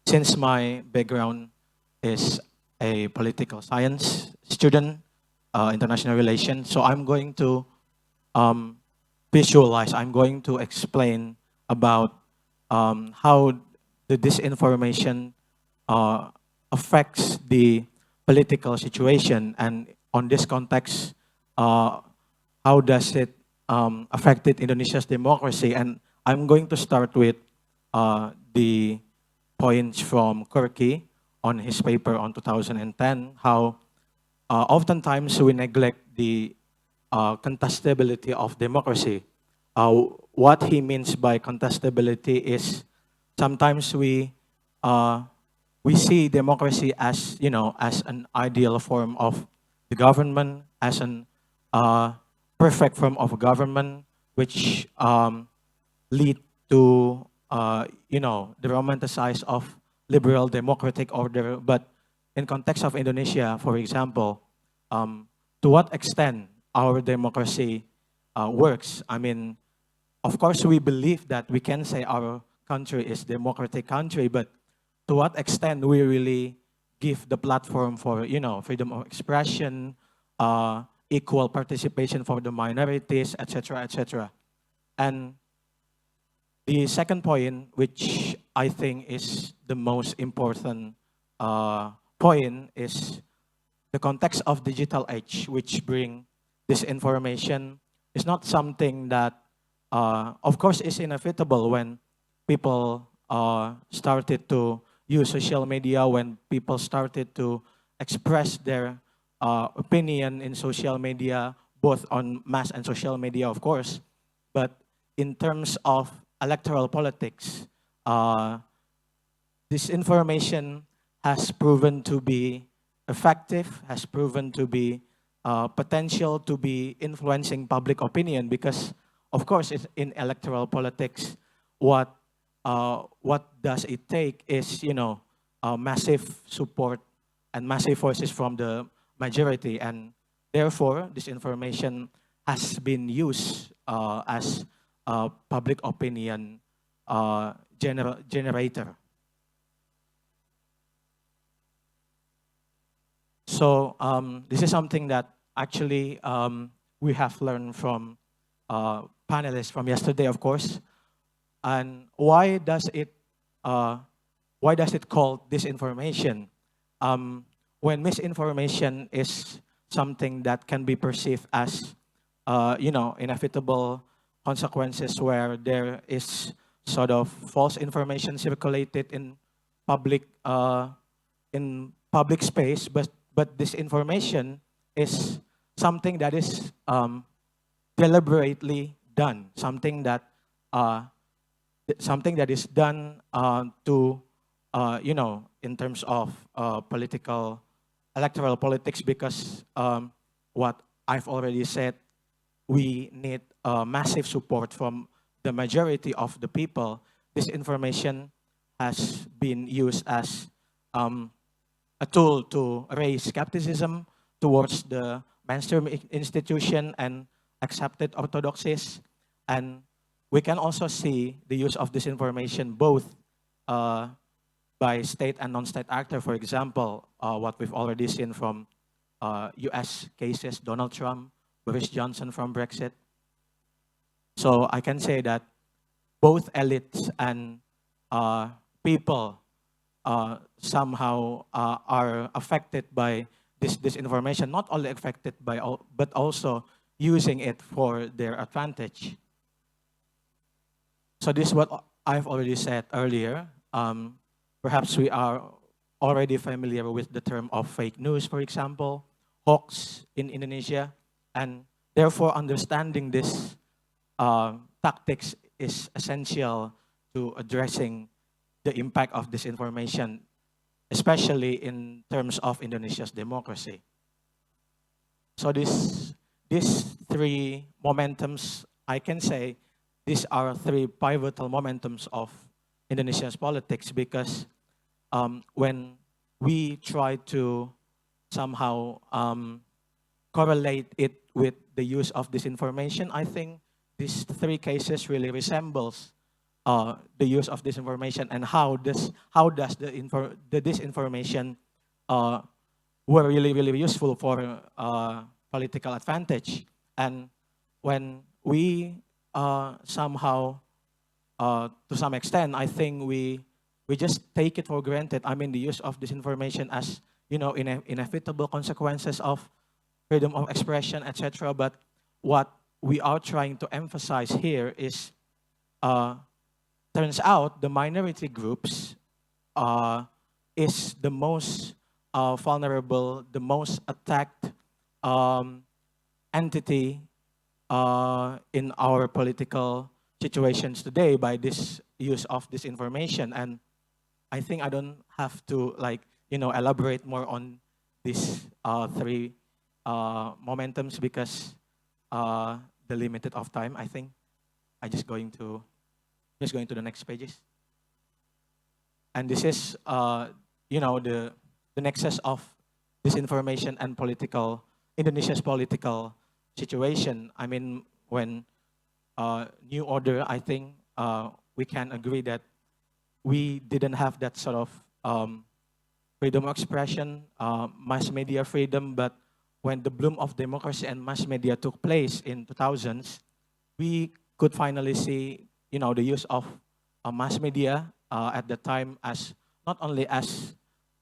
Since my background is a political science student, international relations, so I'm going to visualize, I'm going to explain about how the disinformation affects the political situation, and on this context, how does it affected Indonesia's democracy? And I'm going to start with the points from Kurki on his paper on 2010, how oftentimes we neglect the contestability of democracy. What he means by contestability is sometimes we see democracy as, you know, as an ideal form of the government, as an perfect form of government, which lead to you know, the romanticized of liberal democratic order. But in context of Indonesia, for example, to what extent our democracy works? I mean, of course, we believe that we can say our country is democratic country, but to what extent we really give the platform for, you know, freedom of expression, equal participation for the minorities, etc., etc. And the second point, which I think is the most important point, is the context of digital age, which bring this information, is not something that, of course, is inevitable when people started to use social media, when people started to express their opinion in social media, both on mass and social media, of course. But in terms of electoral politics, this information has proven to be effective, has proven to be potential to be influencing public opinion, because, of course, it's in electoral politics, what does it take is, you know, massive support and massive voices from the majority, and therefore this information has been used as a public opinion generator. So this is something that actually we have learned from panelists from yesterday, of course. And why does it call disinformation? When misinformation is something that can be perceived as, you know, inevitable consequences, where there is sort of false information circulated in public space, but this information is something that is deliberately done, something that is done to, you know, in terms of political, electoral politics, because what I've already said, we need massive support from the majority of the people. This information has been used as a tool to raise skepticism towards the mainstream institution and accepted orthodoxies. And we can also see the use of disinformation both by state and non-state actor. For example, what we've already seen from US cases, Donald Trump, Boris Johnson from Brexit. So I can say that both elites and people somehow are affected by this disinformation, not only affected by, but also using it for their advantage. So this is what I've already said earlier. Perhaps we are already familiar with the term of fake news, for example, hoax in Indonesia, and therefore understanding this tactics is essential to addressing the impact of disinformation, especially in terms of Indonesia's democracy. So these three momentums, I can say, these are three pivotal momentums of Indonesia's politics, because when we try to somehow correlate it with the use of disinformation, I think these three cases really resembles the use of disinformation and how does the disinformation were really useful for political advantage. And when we somehow, to some extent, I think we just take it for granted. I mean, the use of disinformation as, inevitable consequences of freedom of expression, etc. But what we are trying to emphasize here is, turns out the minority groups is the most vulnerable, the most attacked entity in our political situations today by this use of disinformation. And I think I don't have to elaborate more on these three momentums because the limited of time. I think I just going to the next pages. And this is the nexus of disinformation and Indonesia's political situation. I mean, when New Order, I think we can agree that we didn't have that sort of freedom of expression, mass media freedom, but when the bloom of democracy and mass media took place in 2000s, we could finally see, the use of mass media at the time as not only as,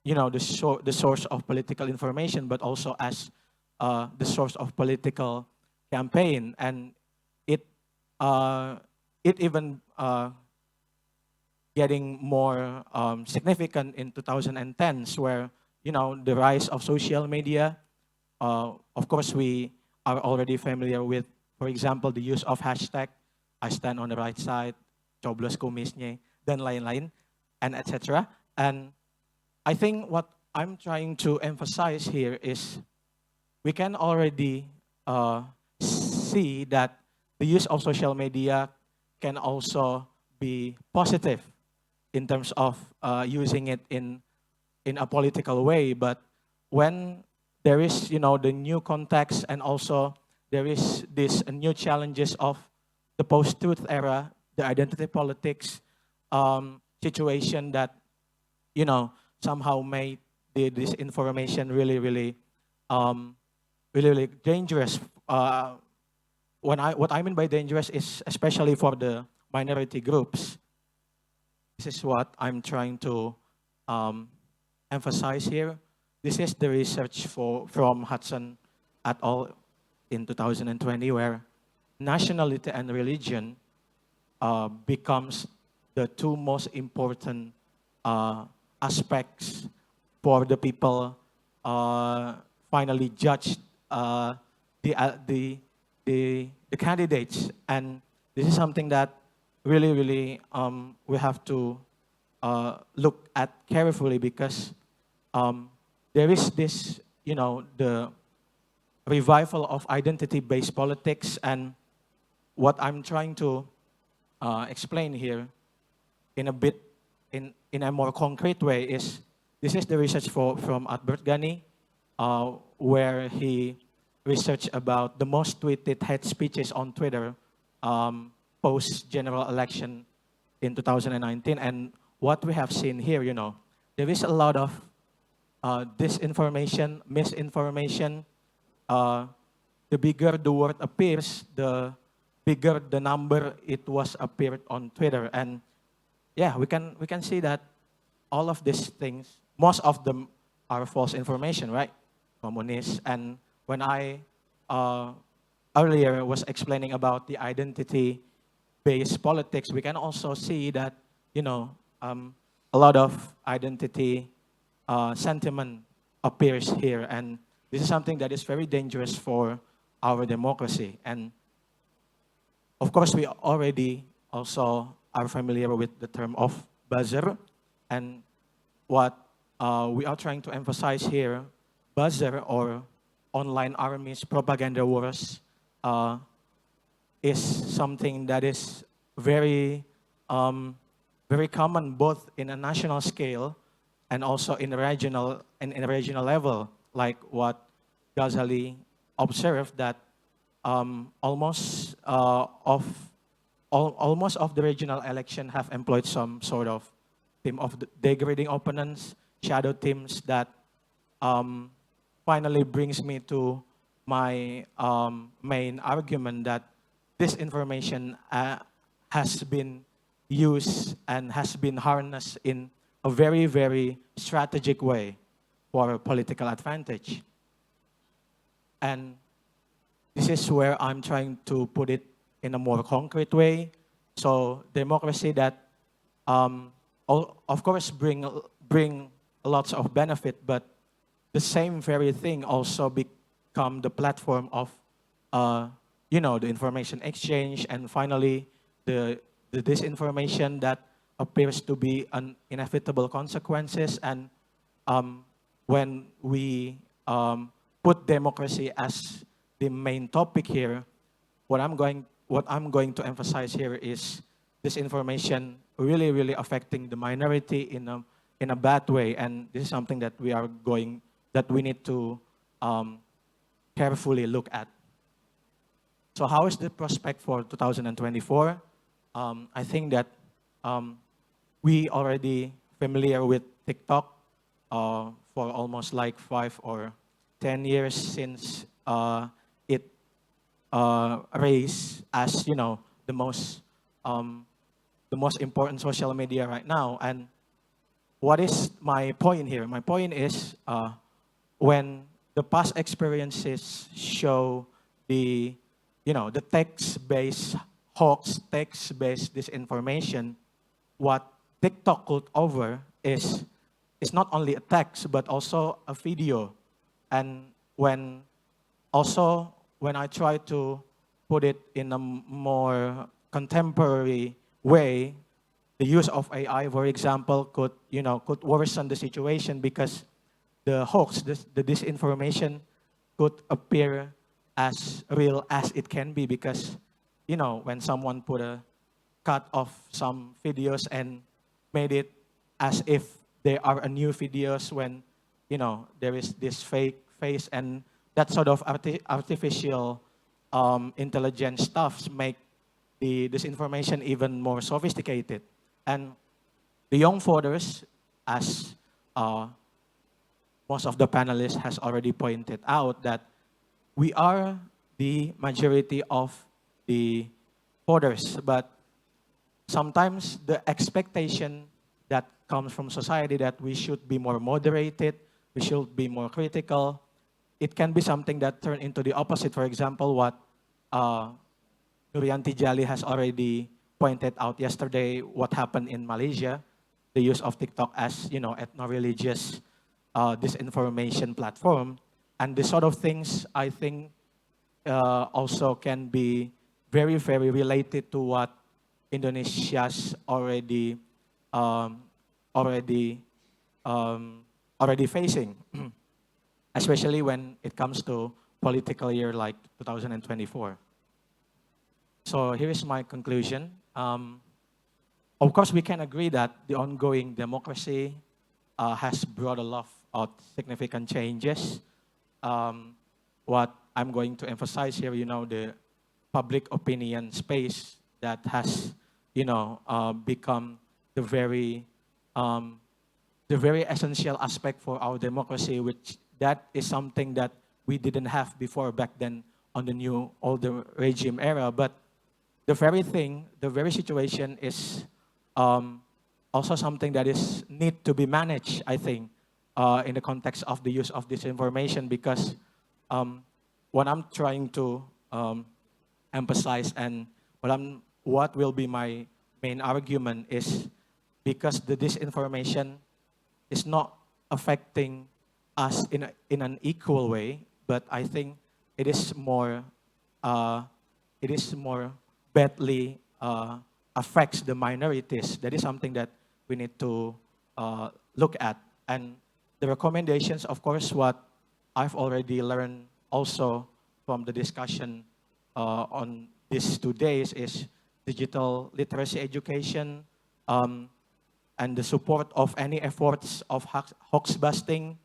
the source of political information, but also as the source of political campaign. And it even getting more significant in 2010s, where the rise of social media. Of course, we are already familiar with, for example, the use of hashtag I stand on the right side, coblos kumisnya, dan lain-lain, and etc. And I think what I'm trying to emphasize here is we can already see that the use of social media can also be positive in terms of using it in a political way. But when there is, the new context, and also there is this new challenges of the post-truth era, the identity politics situation that, somehow made this information really dangerous. What I mean by dangerous is especially for the minority groups. This is what I'm trying to emphasize here. This is the research from Hudson et al. In 2020, where nationality and religion becomes the two most important aspects for the people finally judge the candidates. And this is something that really we have to look at carefully, because there is this, the revival of identity-based politics. And what I'm trying to explain here in a more concrete way is, this is the research from Albert Ghani, where he researched about the most tweeted hate speeches on Twitter post-general election in 2019. And what we have seen here, there is a lot of disinformation, misinformation. The bigger the word appears, the bigger the number it was appeared on Twitter. And yeah, we can see that all of these things, most of them are false information, right? Communist. And when I earlier was explaining about the identity-based politics, we can also see that, a lot of identity sentiment appears here. And this is something that is very dangerous for our democracy. And of course, we already also are familiar with the term of buzzer. And what we are trying to emphasize here, buzzer or online armies, propaganda wars, is something that is very common both in a national scale and also in a regional level, like what Ghazali observed, that almost of almost of the regional election have employed some sort of team of degrading opponents, shadow teams that finally brings me to my main argument that this information has been used and has been harnessed in a very, very strategic way for political advantage. And this is where I'm trying to put it in a more concrete way. So democracy that, of course, bring lots of benefit, but the same very thing also become the platform of, the information exchange, and finally the disinformation that appears to be an inevitable consequences. And when we put democracy as the main topic here, what I'm going to emphasize here is this information really, really affecting the minority in a bad way, and this is something that we need to carefully look at. So how is the prospect for 2024? I think that we already familiar with TikTok for almost like 5 or 10 years since it raised as the most important social media right now. And what is my point here? My point is when the past experiences show the text-based hoax, text-based disinformation, what TikTok could over is not only a text but also a video. And when I try to put it in a more contemporary way, the use of AI, for example, could worsen the situation, because the hoax, the disinformation could appear as real as it can be, because when someone put a cut of some videos and made it as if they are a new videos, when there is this fake face, and that sort of artificial intelligence stuff make the disinformation even more sophisticated. And the young voters, as most of the panelists has already pointed out, that we are the majority of the voters, but sometimes the expectation that comes from society that we should be more moderated, we should be more critical, it can be something that turn into the opposite. For example, what Nurianti Jali has already pointed out yesterday, what happened in Malaysia, the use of TikTok as ethno-religious disinformation platform. And this sort of things, I think, also can be very, very related to what Indonesia's already facing, especially when it comes to political year like 2024. So here is my conclusion. Of course, we can agree that the ongoing democracy has brought a lot of significant changes. What I'm going to emphasize here, the public opinion space that has, become the very essential aspect for our democracy, which that is something that we didn't have before back then on the older regime era. But the very situation is also something that is need to be managed, I think, in the context of the use of disinformation, because what I'm trying to emphasize and what will be my main argument is because the disinformation is not affecting us in an equal way, but I think it is more badly affects the minorities. That is something that we need to look at. And the recommendations, of course, what I've already learned also from the discussion on these 2 days is digital literacy education, and the support of any efforts of hoax busting,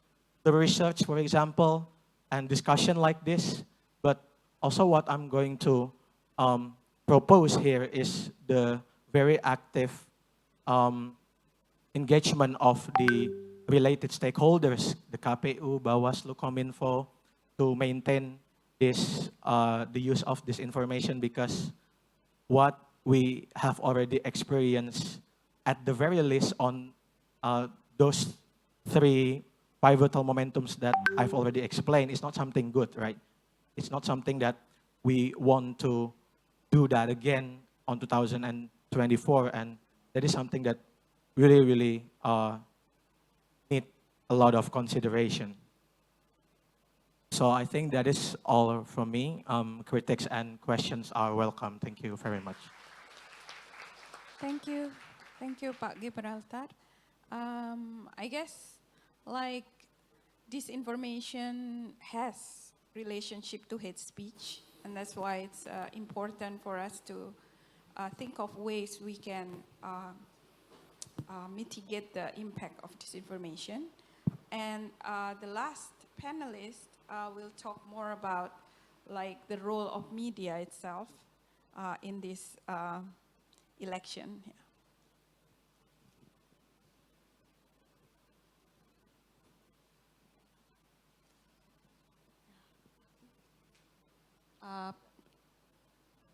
the research, for example, and discussion like this. But also what I'm going to propose here is the very active engagement of the related stakeholders, the KPU, Bawaslu, Kominfo, to maintain this, the use of this information, because what we have already experienced at the very least on those three pivotal momentums that I've already explained is not something good, right? It's not something that we want to do that again on 2024, and that is something that really, really need a lot of consideration. So I think that is all from me. Critics and questions are welcome. Thank you very much. Thank you, Pak Gibraltar. I guess like disinformation has relationship to hate speech, and that's why it's important for us to think of ways we can mitigate the impact of disinformation. And the last panelist will talk more about like the role of media itself in this election.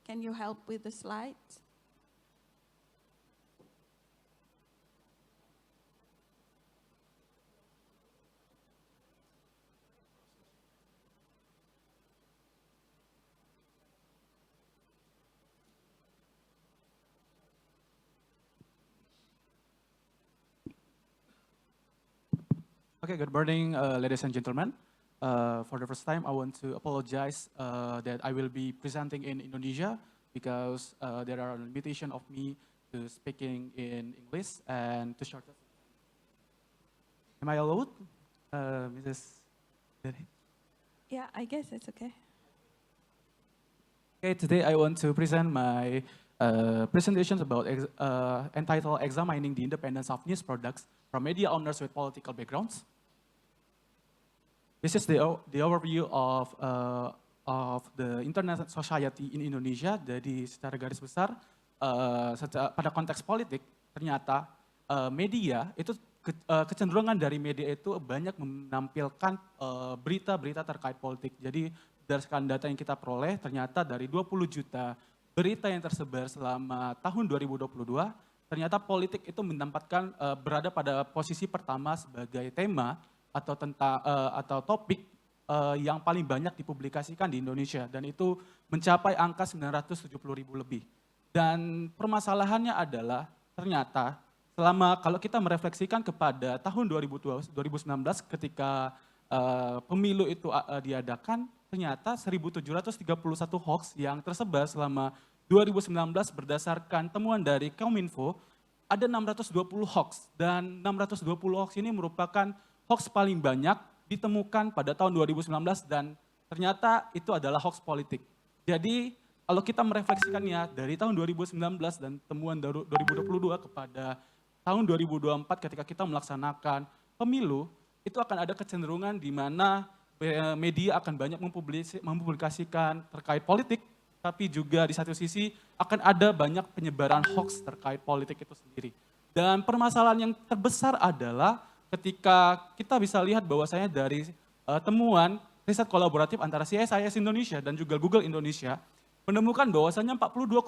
Can you help with the slides? Okay, good morning, ladies and gentlemen. For the first time, I want to apologize that I will be presenting in Indonesia because there are limitations of me to speaking in English and to short. Am I allowed, Mrs. Derry? Yeah, I guess it's okay. Okay, today I want to present my presentations about entitled Examining the Independence of News Products from Media Owners with Political Backgrounds. This is the overview of the internet society in Indonesia. Jadi secara garis besar, pada konteks politik, ternyata media itu kecenderungan dari media itu banyak menampilkan berita-berita terkait politik. Jadi berdasarkan data yang kita peroleh, ternyata dari 20 juta berita yang tersebar selama tahun 2022, ternyata politik itu menempatkan berada pada posisi pertama sebagai tema atau topik yang paling banyak dipublikasikan di Indonesia, dan itu mencapai angka 970.000 lebih. Dan permasalahannya adalah ternyata kalau kita merefleksikan kepada tahun 2019 ketika pemilu itu diadakan, ternyata 1.731 hoax yang tersebar selama 2019 berdasarkan temuan dari Kominfo, ada 620 hoax, dan 620 hoax ini merupakan hoax paling banyak ditemukan pada tahun 2019, dan ternyata itu adalah hoax politik. Jadi kalau kita merefleksikannya dari tahun 2019 dan temuan 2022 kepada tahun 2024 ketika kita melaksanakan pemilu, itu akan ada kecenderungan di mana media akan banyak mempublikasikan terkait politik, tapi juga di satu sisi akan ada banyak penyebaran hoax terkait politik itu sendiri. Dan permasalahan yang terbesar adalah ketika kita bisa lihat bahwasanya dari temuan riset kolaboratif antara CSIS Indonesia dan juga Google Indonesia, menemukan bahwasanya 42,3%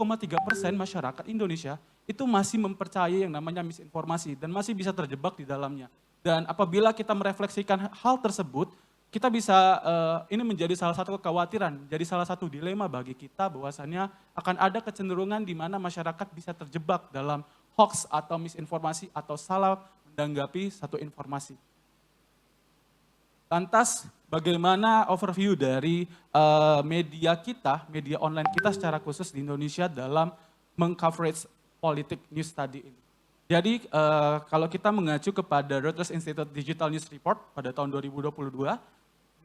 masyarakat Indonesia itu masih mempercayai yang namanya misinformasi dan masih bisa terjebak di dalamnya. Dan apabila kita merefleksikan hal tersebut, kita bisa, ini menjadi salah satu kekhawatiran, jadi salah satu dilema bagi kita bahwasanya akan ada kecenderungan di mana masyarakat bisa terjebak dalam hoax atau misinformasi atau salah menanggapi satu informasi. Lantas bagaimana overview dari media online kita secara khusus di Indonesia dalam mengcoverage politik news tadi ini. Jadi kalau kita mengacu kepada Reuters Institute Digital News Report pada tahun 2022,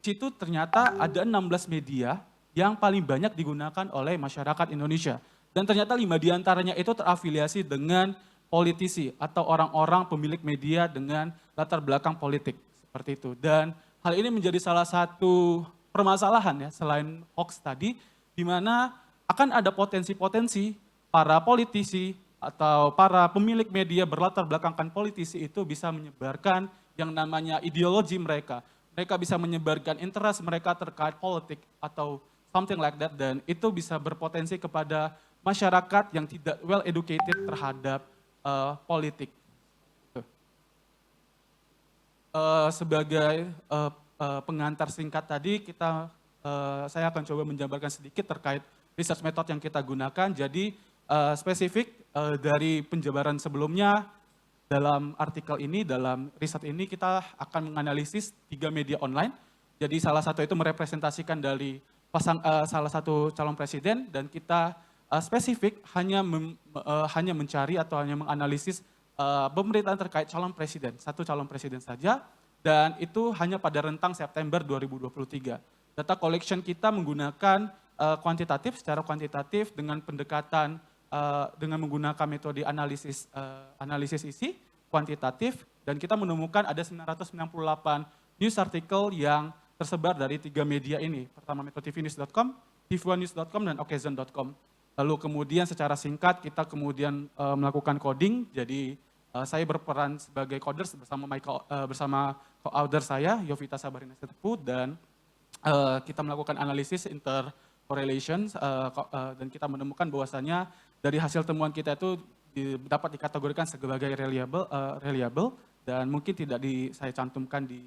di situ ternyata ada 16 media yang paling banyak digunakan oleh masyarakat Indonesia. Dan ternyata 5 diantaranya itu terafiliasi dengan politisi atau orang-orang pemilik media dengan latar belakang politik, seperti itu. Dan hal ini menjadi salah satu permasalahan ya, selain hoax tadi, di mana akan ada potensi-potensi para politisi atau para pemilik media berlatar belakangkan politisi itu bisa menyebarkan yang namanya ideologi mereka. Mereka bisa menyebarkan interest mereka terkait politik atau something like that, dan itu bisa berpotensi kepada masyarakat yang tidak well educated terhadap politik. Sebagai pengantar singkat tadi, saya akan coba menjabarkan sedikit terkait research method yang kita gunakan. Jadi spesifik dari penjabaran sebelumnya, dalam artikel ini, dalam riset ini kita akan menganalisis 3 media online. Jadi salah satu itu merepresentasikan dari salah satu calon presiden, dan kita spesifik hanya mencari atau hanya menganalisis pemberitaan terkait calon presiden, satu calon presiden saja, dan itu hanya pada rentang September 2023. Data collection kita menggunakan secara kuantitatif dengan pendekatan dengan menggunakan metode analisis isi kuantitatif, dan kita menemukan ada 998 news article yang tersebar dari 3 media ini. Pertama metrotvnews.com, tv1news.com, dan occasion.com. Lalu kemudian secara singkat kita kemudian melakukan coding. Jadi saya berperan sebagai coders bersama co-author saya, Yovita Sabarina Setepu, dan kita melakukan analisis intercorrelation dan kita menemukan bahwasanya dari hasil temuan kita itu dapat dikategorikan sebagai reliable dan mungkin tidak saya cantumkan di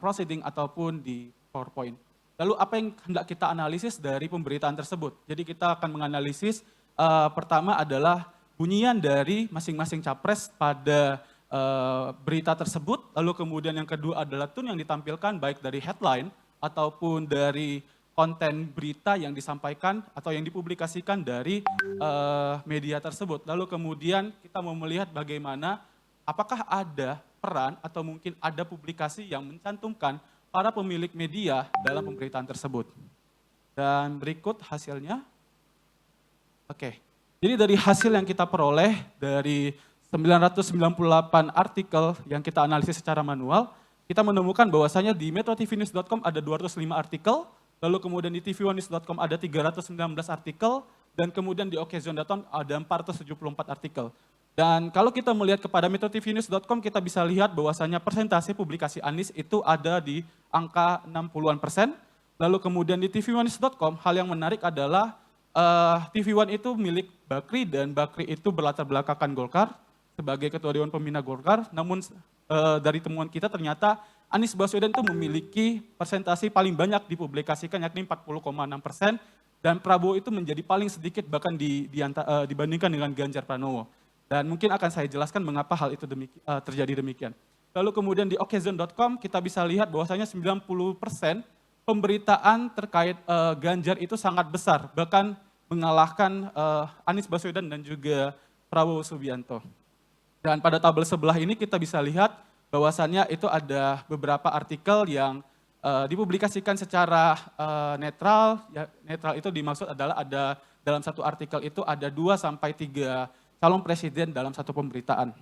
proceeding ataupun di PowerPoint. Lalu apa yang hendak kita analisis dari pemberitaan tersebut? Jadi kita akan menganalisis pertama adalah bunyian dari masing-masing capres pada berita tersebut. Lalu kemudian yang kedua adalah tone yang ditampilkan baik dari headline ataupun dari konten berita yang disampaikan atau yang dipublikasikan dari media tersebut. Lalu kemudian kita mau melihat bagaimana apakah ada peran atau mungkin ada publikasi yang mencantumkan para pemilik media dalam pemberitaan tersebut. Dan berikut hasilnya. Oke, jadi dari hasil yang kita peroleh dari 998 artikel yang kita analisis secara manual, kita menemukan bahwasanya di metrotvnews.com ada 205 artikel, lalu kemudian di tv1news.com ada 319 artikel, dan kemudian di occasion.com ada 474 artikel. Dan kalau kita melihat kepada metrotvnews.com, kita bisa lihat bahwasanya persentase publikasi Anies itu ada di angka 60-an%. Lalu kemudian di tv1news.com, hal yang menarik adalah TV1 itu milik Bakri, dan Bakri itu berlatar belakangkan Golkar sebagai Ketua Dewan Pembina Golkar. Namun dari temuan kita ternyata Anies Baswedan itu memiliki persentase paling banyak dipublikasikan, yakni 40,6%, dan Prabowo itu menjadi paling sedikit bahkan dibandingkan dengan Ganjar Pranowo. Dan mungkin akan saya jelaskan mengapa hal itu terjadi demikian. Lalu kemudian di occasion.com kita bisa lihat bahwasanya 90% pemberitaan terkait Ganjar itu sangat besar, bahkan mengalahkan Anies Baswedan dan juga Prabowo Subianto. Dan pada tabel sebelah ini kita bisa lihat bahwasannya itu ada beberapa artikel yang dipublikasikan secara netral. Ya, netral itu dimaksud adalah ada dalam satu artikel itu ada 2-3 calon presiden dalam satu pemberitaan.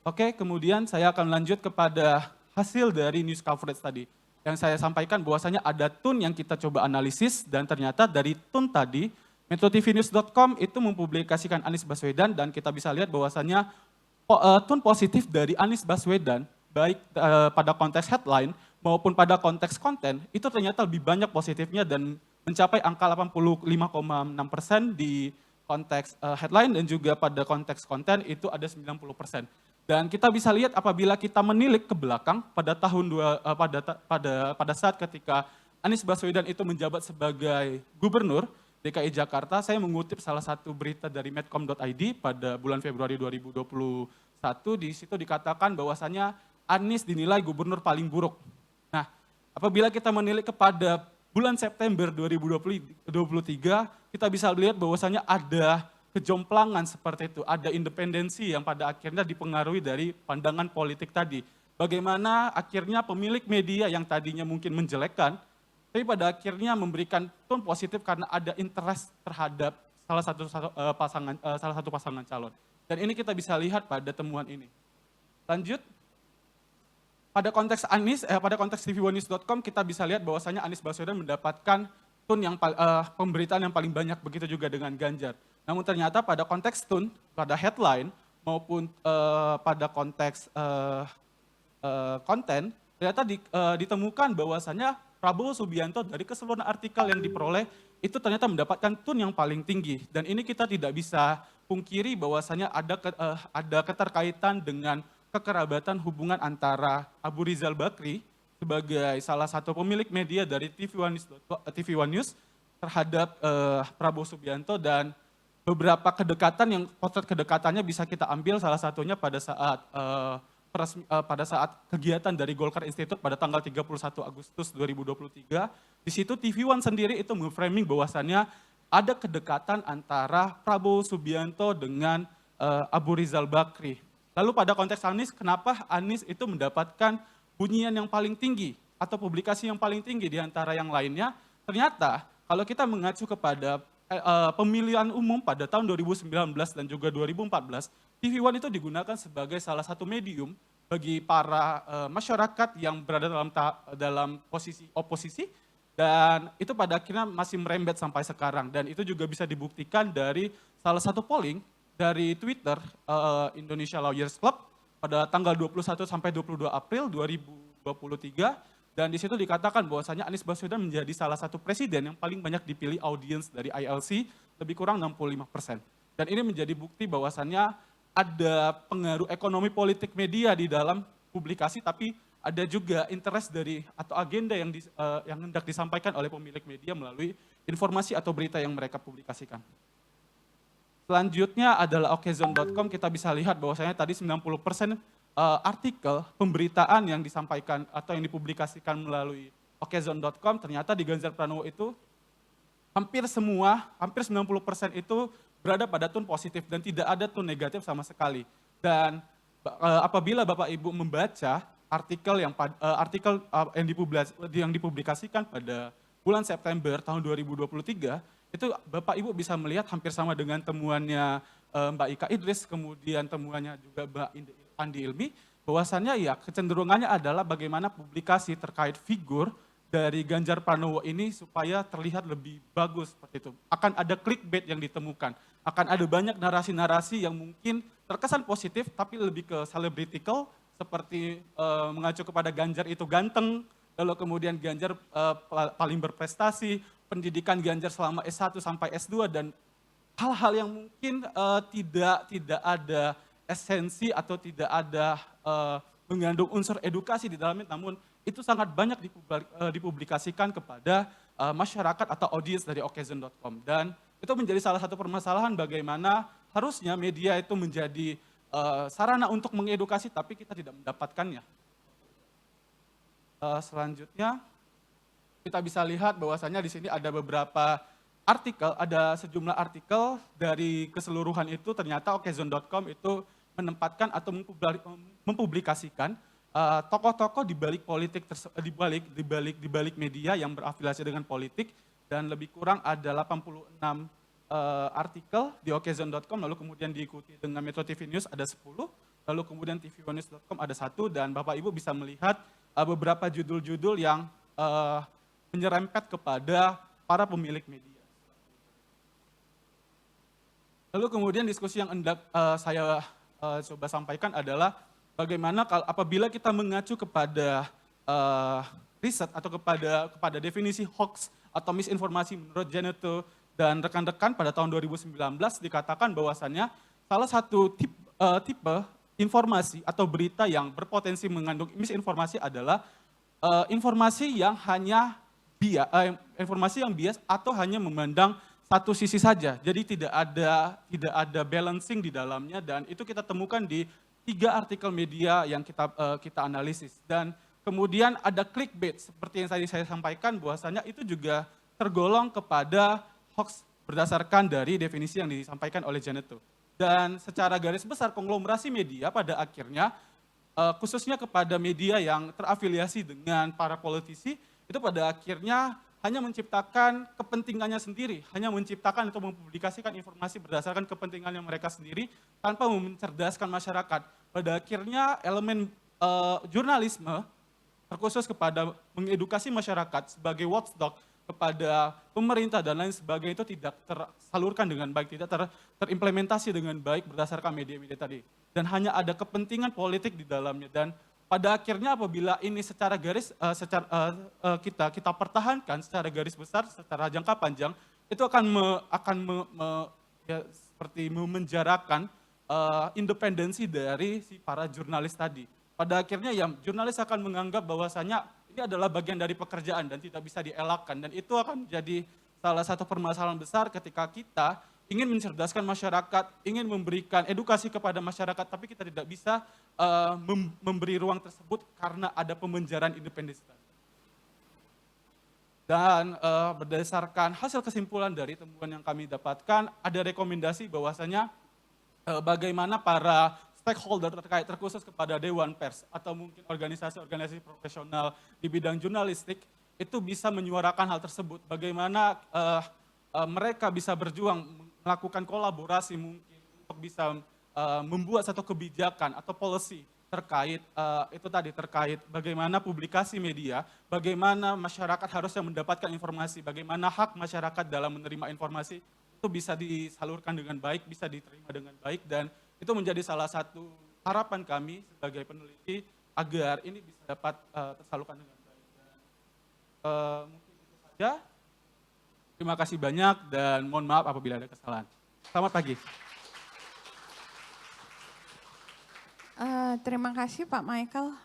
Oke, kemudian saya akan lanjut kepada hasil dari news coverage tadi. Yang saya sampaikan bahwasanya ada tone yang kita coba analisis, dan ternyata dari tone tadi, metrotvnews.com itu mempublikasikan Anies Baswedan, dan kita bisa lihat bahwasanya tone positif dari Anies Baswedan, baik pada konteks headline maupun pada konteks konten, itu ternyata lebih banyak positifnya dan mencapai angka 85,6% di konteks headline, dan juga pada konteks konten itu ada 90%. Dan kita bisa lihat apabila kita menilik ke belakang pada pada saat ketika Anies Baswedan itu menjabat sebagai gubernur DKI Jakarta, saya mengutip salah satu berita dari medcom.id pada bulan Februari 2021, di situ dikatakan bahwasannya Anies dinilai gubernur paling buruk. Nah, apabila kita menilik kepada bulan September 2023, kita bisa lihat bahwasanya ada kejomplangan seperti itu, ada independensi yang pada akhirnya dipengaruhi dari pandangan politik tadi. Bagaimana akhirnya pemilik media yang tadinya mungkin menjelekkan, tapi pada akhirnya memberikan tone positif karena ada interest terhadap salah satu pasangan calon. Dan ini kita bisa lihat pada temuan ini. Lanjut. Pada konteks Anies, pada konteks tv1news.com kita bisa lihat bahwasanya Anies Baswedan mendapatkan pemberitaan yang paling banyak, begitu juga dengan Ganjar. Namun ternyata pada konteks tone, pada headline, maupun pada konteks konten, ternyata ditemukan bahwasannya Prabowo Subianto dari keseluruhan artikel yang diperoleh itu ternyata mendapatkan tone yang paling tinggi. Dan ini kita tidak bisa pungkiri bahwasannya ada keterkaitan dengan kekerabatan hubungan antara Abu Rizal Bakri sebagai salah satu pemilik media dari TV One News terhadap Prabowo Subianto, dan beberapa kedekatan yang potret kedekatannya bisa kita ambil salah satunya pada saat kegiatan dari Golkar Institute pada tanggal 31 Agustus 2023. Di situ TV One sendiri itu memframing bahwasannya ada kedekatan antara Prabowo Subianto dengan Abu Rizal Bakri. Lalu pada konteks Anies, kenapa Anies itu mendapatkan bunyian yang paling tinggi atau publikasi yang paling tinggi di antara yang lainnya? Ternyata kalau kita mengacu kepada pemilihan umum pada tahun 2019 dan juga 2014, TV One itu digunakan sebagai salah satu medium bagi para masyarakat yang berada dalam posisi oposisi, dan itu pada akhirnya masih merembet sampai sekarang. Dan itu juga bisa dibuktikan dari salah satu polling dari Twitter Indonesia Lawyers Club pada tanggal 21 sampai 22 April 2023. Dan di situ dikatakan bahwasanya Anies Baswedan menjadi salah satu presiden yang paling banyak dipilih audiens dari ILC, lebih kurang 65%. Dan ini menjadi bukti bahwasannya ada pengaruh ekonomi politik media di dalam publikasi, tapi ada juga interest dari atau agenda yang hendak disampaikan oleh pemilik media melalui informasi atau berita yang mereka publikasikan. Selanjutnya adalah okezone.com. Kita bisa lihat bahwasanya tadi 90% artikel pemberitaan yang disampaikan atau yang dipublikasikan melalui okezone.com, ternyata di Ganjar Pranowo itu hampir 90% itu berada pada tone positif dan tidak ada tone negatif sama sekali. Dan apabila Bapak Ibu membaca artikel yang dipublikasikan pada bulan September tahun 2023, itu Bapak Ibu bisa melihat hampir sama dengan temuannya Mbak Ika Idris, kemudian temuannya juga Mbak Andi Ilmi, bahwasannya ya kecenderungannya adalah bagaimana publikasi terkait figur dari Ganjar Pranowo ini supaya terlihat lebih bagus seperti itu. Akan ada clickbait yang ditemukan, akan ada banyak narasi-narasi yang mungkin terkesan positif tapi lebih ke celebritical, seperti mengacu kepada Ganjar itu ganteng, lalu kemudian Ganjar paling berprestasi, pendidikan Ganjar selama S1 sampai S2, dan hal-hal yang mungkin tidak ada esensi atau tidak ada mengandung unsur edukasi di dalamnya, namun itu sangat banyak dipublikasikan kepada masyarakat atau audiens dari okezone.com. Dan itu menjadi salah satu permasalahan bagaimana harusnya media itu menjadi sarana untuk mengedukasi, tapi kita tidak mendapatkannya. Selanjutnya, kita bisa lihat bahwasannya di sini ada beberapa artikel, ada sejumlah artikel dari keseluruhan itu, ternyata okezone.com itu menempatkan atau mempublikasikan tokoh-tokoh di balik politik, di balik media yang berafiliasi dengan politik, dan lebih kurang ada 86 artikel di okezone.com, lalu kemudian diikuti dengan Metro TV News ada 10, lalu kemudian tvonnews.com ada 1, dan Bapak Ibu bisa melihat beberapa judul-judul yang menyerempet kepada para pemilik media. Lalu kemudian diskusi yang hendak saya coba sampaikan adalah bagaimana apabila kita mengacu kepada riset atau kepada definisi hoax atau misinformasi menurut Janeto dan rekan-rekan pada tahun 2019 dikatakan bahwasannya salah satu tipe informasi atau berita yang berpotensi mengandung misinformasi adalah informasi yang hanya informasi yang bias atau hanya memandang satu sisi saja. Jadi tidak ada balancing di dalamnya, dan itu kita temukan di 3 artikel media yang kita analisis. Dan kemudian ada clickbait seperti yang tadi saya sampaikan, bahwasanya itu juga tergolong kepada hoax berdasarkan dari definisi yang disampaikan oleh Janeto. Dan secara garis besar konglomerasi media pada akhirnya khususnya kepada media yang terafiliasi dengan para politisi, itu pada akhirnya hanya menciptakan kepentingannya sendiri, hanya menciptakan atau mempublikasikan informasi berdasarkan kepentingannya mereka sendiri tanpa mencerdaskan masyarakat. Pada akhirnya elemen jurnalisme terkhusus kepada mengedukasi masyarakat sebagai watchdog kepada pemerintah dan lain sebagainya itu tidak tersalurkan dengan baik, tidak terimplementasi dengan baik berdasarkan media-media tadi. Dan hanya ada kepentingan politik di dalamnya. Dan pada akhirnya apabila ini secara garis kita pertahankan secara garis besar, secara jangka panjang, itu ya, seperti memenjarakan independensi dari si para jurnalis tadi. Pada akhirnya ya jurnalis akan menganggap bahwasanya ini adalah bagian dari pekerjaan dan tidak bisa dielakkan. Dan itu akan menjadi salah satu permasalahan besar ketika kita ingin mencerdaskan masyarakat, ingin memberikan edukasi kepada masyarakat, tapi kita tidak bisa memberi ruang tersebut karena ada pemenjaraan independensi. Dan berdasarkan hasil kesimpulan dari temuan yang kami dapatkan, ada rekomendasi bahwasanya bagaimana para stakeholder terkhusus kepada Dewan Pers atau mungkin organisasi-organisasi profesional di bidang jurnalistik itu bisa menyuarakan hal tersebut. Bagaimana mereka bisa berjuang melakukan kolaborasi mungkin untuk bisa membuat satu kebijakan atau policy terkait terkait bagaimana publikasi media, bagaimana masyarakat harusnya mendapatkan informasi, bagaimana hak masyarakat dalam menerima informasi itu bisa disalurkan dengan baik, bisa diterima dengan baik, dan itu menjadi salah satu harapan kami sebagai peneliti agar ini bisa dapat tersalurkan dengan baik. Mungkin itu saja. Terima kasih banyak dan mohon maaf apabila ada kesalahan. Selamat pagi. Terima kasih Pak Mickhael.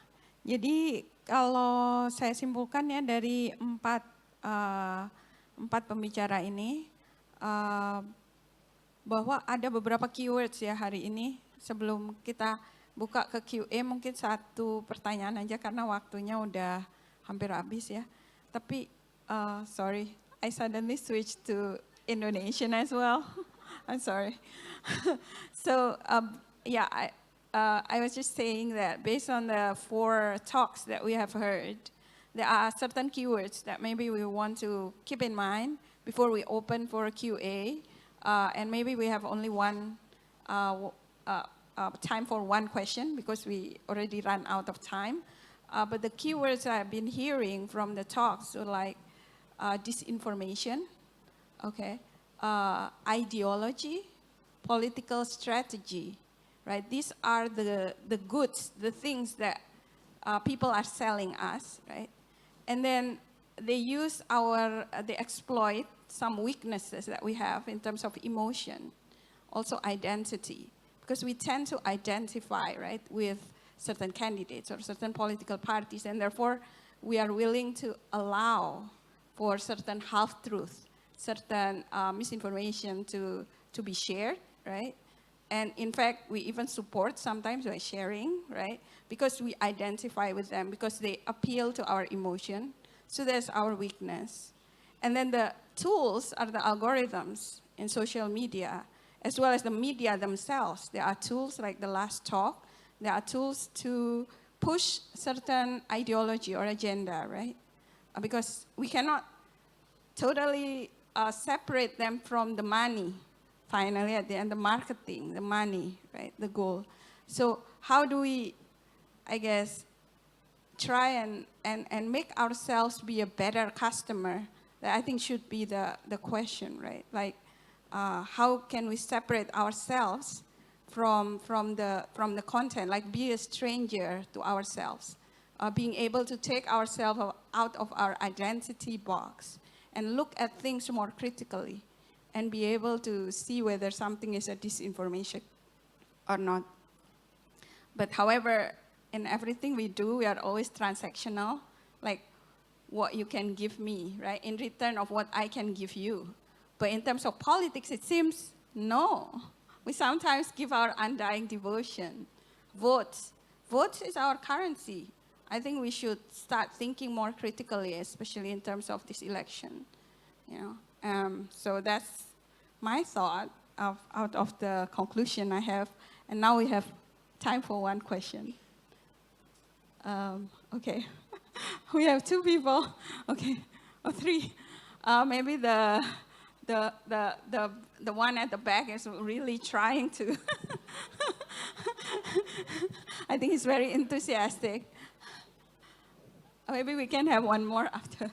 Jadi kalau saya simpulkan ya dari empat pembicara ini, bahwa ada beberapa keywords ya hari ini. Sebelum kita buka ke QA mungkin satu pertanyaan aja karena waktunya udah hampir habis ya. Tapi sorry, I suddenly switched to Indonesian as well. I'm sorry. So yeah, I was just saying that based on the 4 talks that we have heard, there are certain keywords that maybe we want to keep in mind before we open for a QA. And maybe we have only time for one question because we already ran out of time. But the keywords I've been hearing from the talks are like disinformation, okay, ideology, political strategy, right? These are the goods, the things that people are selling us, right? And then they they exploit some weaknesses that we have in terms of emotion, also identity, because we tend to identify, right, with certain candidates or certain political parties, and therefore we are willing to allow for certain half-truth, certain misinformation to be shared, right? And in fact, we even support sometimes by sharing, right? Because we identify with them, because they appeal to our emotion. So that's our weakness. And then the tools are the algorithms in social media, as well as the media themselves. There are tools like the last talk. There are tools to push certain ideology or agenda, right? Because we cannot totally separate them from the money. Finally, at the end, the marketing, the money, right, the goal. So how do we, I guess, try and make ourselves be a better customer? That I think should be the question, right? Like, how can we separate ourselves from the content? Like, be a stranger to ourselves, being able to take ourselves out of our identity box and look at things more critically, and be able to see whether something is a disinformation or not. But however, in everything we do, we are always transactional, like what you can give me, right, in return of what I can give you. But in terms of politics, it seems no. We sometimes give our undying devotion. Votes. Votes is our currency. I think we should start thinking more critically, especially in terms of this election. You know, so that's my thought out of the conclusion I have. And now we have time for one question. Okay, we have 2 people. Okay, or 3. Maybe the one at the back is really trying to. I think he's very enthusiastic. Maybe we can have one more after.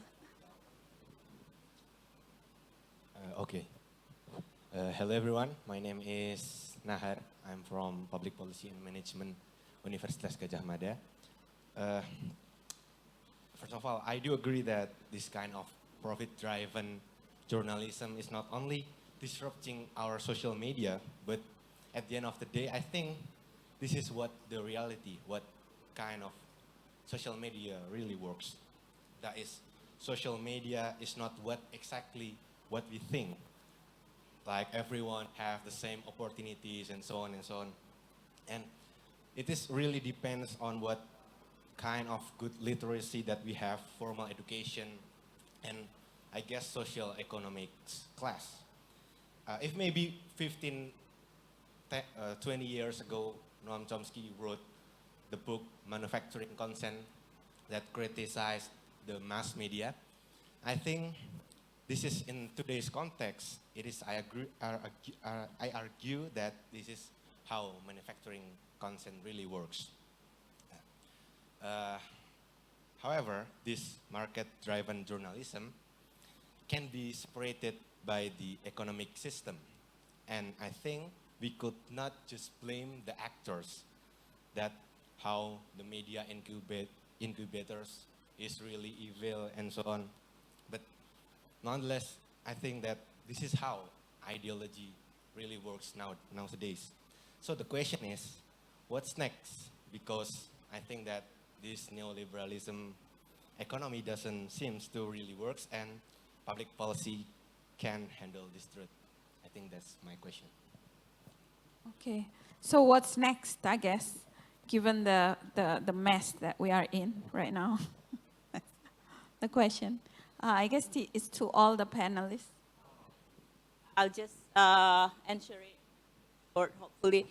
Okay. Hello everyone, my name is Nahar. I'm from Public Policy and Management, Universitas Gadjah Mada. First of all, I do agree that this kind of profit-driven journalism is not only disrupting our social media, but at the end of the day, I think this is what the reality, what kind of social media really works. That is, social media is not exactly what we think. Like everyone have the same opportunities and so on and so on. And it is really depends on what kind of good literacy that we have, formal education, and I guess social economics class. If maybe 20 years ago, Noam Chomsky wrote the book Manufacturing Consent that criticized the mass media, I think this is in today's context, I argue that this is how manufacturing consent really works. However, this market-driven journalism can be separated by the economic system. And I think we could not just blame the actors that how the media incubators is really evil and so on. But nonetheless, I think that this is how ideology really works nowadays. So the question is, what's next? Because I think that this neoliberalism economy doesn't seem to really work, and public policy can handle this truth. I think that's my question. Okay, so what's next, I guess, given the mess that we are in right now? The question. I guess it's to all the panelists. I'll just answer it short, hopefully.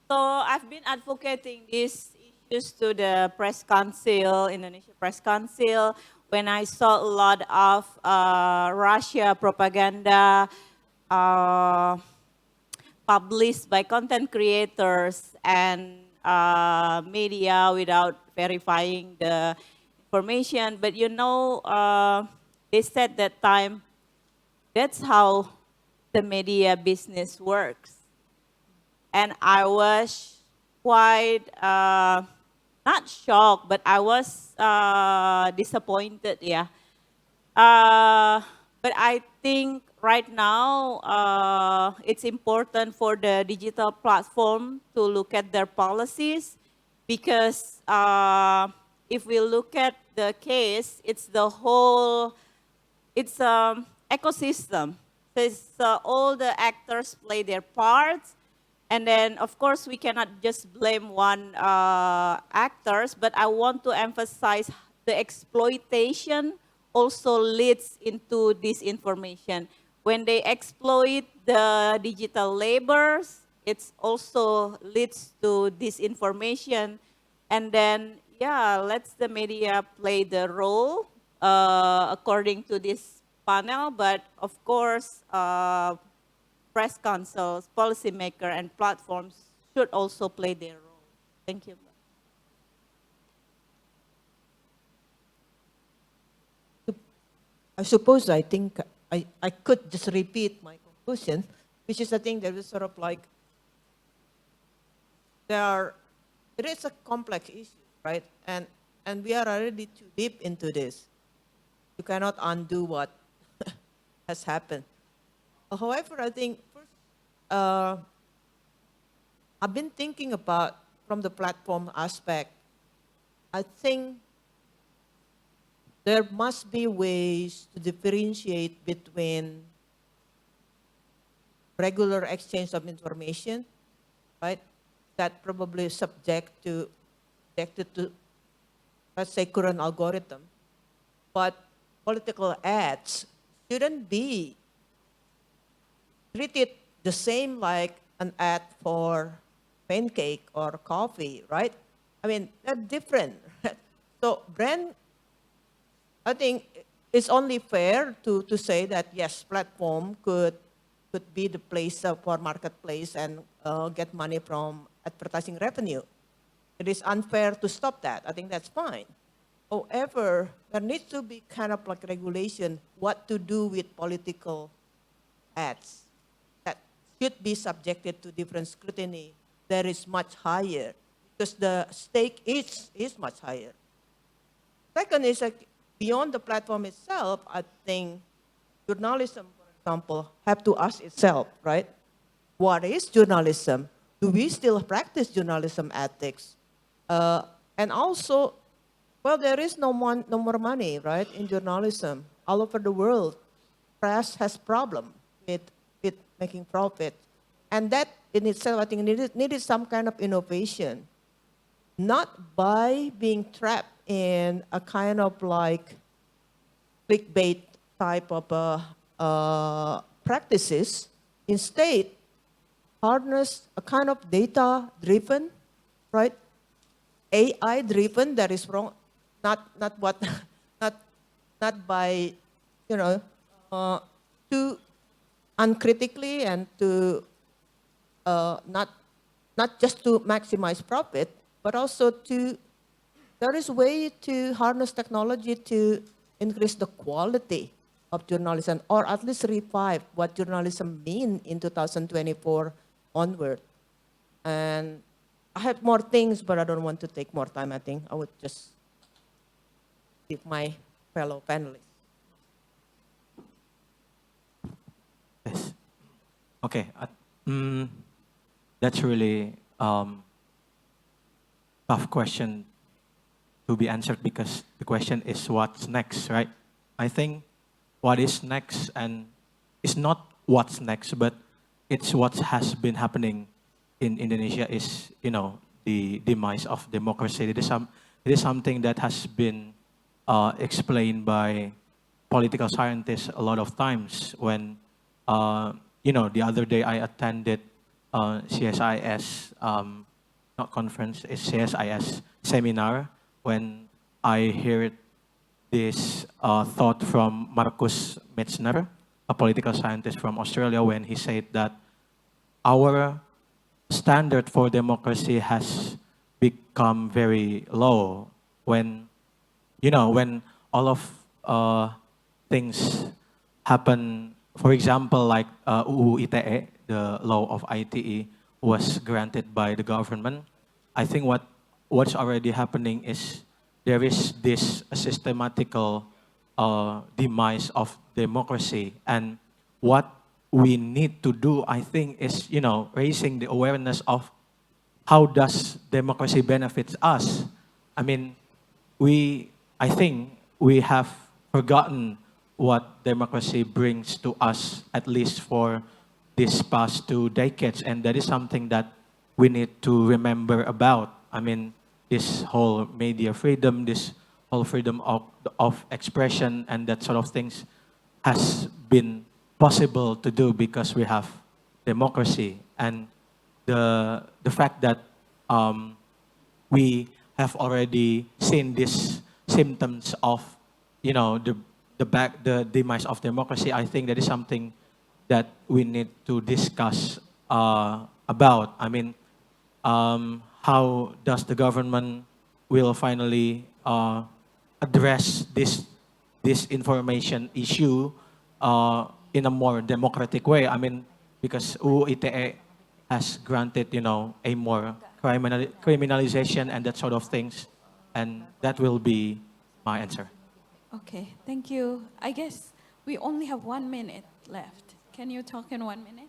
So I've been advocating these issues to the press council, Indonesia Press Council, when I saw a lot of Russia propaganda published by content creators and media without verifying the information. But you know, they said that time, that's how the media business works. And I was quite, not shocked, but I was disappointed, yeah. But I think right now, it's important for the digital platform to look at their policies, because if we look at the case, it's the whole, it's ecosystem. So it's, all the actors play their parts. And then, of course, we cannot just blame one actors, but I want to emphasize the exploitation also leads into disinformation. When they exploit the digital labors, it also leads to disinformation. And then, yeah, let's the media play the role according to this panel, but of course, press councils, policymakers, and platforms should also play their role. Thank you. I suppose I think I could just repeat my conclusion, which is I think there is sort of like, it is a complex issue, right? And we are already too deep into this. You cannot undo what has happened. However, I think first, I've been thinking about from the platform aspect. I think there must be ways to differentiate between regular exchange of information, right? That probably is subjected to, let's say, current algorithm. But political ads shouldn't be treated the same like an ad for pancake or coffee, right? I mean, they're different. So brand, I think it's only fair to say that, yes, platform could be the place for marketplace and get money from advertising revenue. It is unfair to stop that. I think that's fine. However, there needs to be kind of like regulation what to do with political ads that should be subjected to different scrutiny, there is much higher because the stake is much higher. Second is like beyond the platform itself, I think journalism, for example, have to ask itself, right? What is journalism? Do we still practice journalism ethics? And also, well, there is no more money, right, in journalism. All over the world, press has problem with making profit. And that in itself, I think, needed some kind of innovation. Not by being trapped in a kind of like clickbait type of practices. Instead, harness a kind of data-driven, right? AI-driven, that is wrong, not what, not by, you know, too uncritically and to not just to maximize profit, but also to, there is a way to harness technology to increase the quality of journalism, or at least revive what journalism means in 2024 onward. And I have more things, but I don't want to take more time. I think I would just give my fellow panelists. Yes. Okay. That's really tough question to be answered because the question is what's next, right? I think what is next and it's not what's next, but it's what has been happening in Indonesia is, you know, the demise of democracy. It is something that has been explained by political scientists a lot of times when, you know, the other day I attended CSIS, not conference, it's CSIS seminar when I heard this thought from Marcus Metzner, a political scientist from Australia, when he said that our standard for democracy has become very low when, you know, when all of things happen. For example, like UU ITE, the law of ITE, was granted by the government. I think what's already happening is there is this systematical demise of democracy, and what we need to do, I think, is, you know, raising the awareness of how does democracy benefits us. I mean, I think we have forgotten what democracy brings to us, at least for these past 2 decades, and that is something that we need to remember about. I mean, this whole media freedom, this whole freedom of expression and that sort of things has been possible to do because we have democracy. And the fact that we have already seen these symptoms of, you know, the demise of democracy, I think that is something that we need to discuss about. I mean, how does the government will finally address this information issue in a more democratic way? I mean, because UU ITE has granted, you know, a more criminalization and that sort of things, and that will be my answer. Okay, thank you. I guess we only have 1 minute left. Can you talk in 1 minute?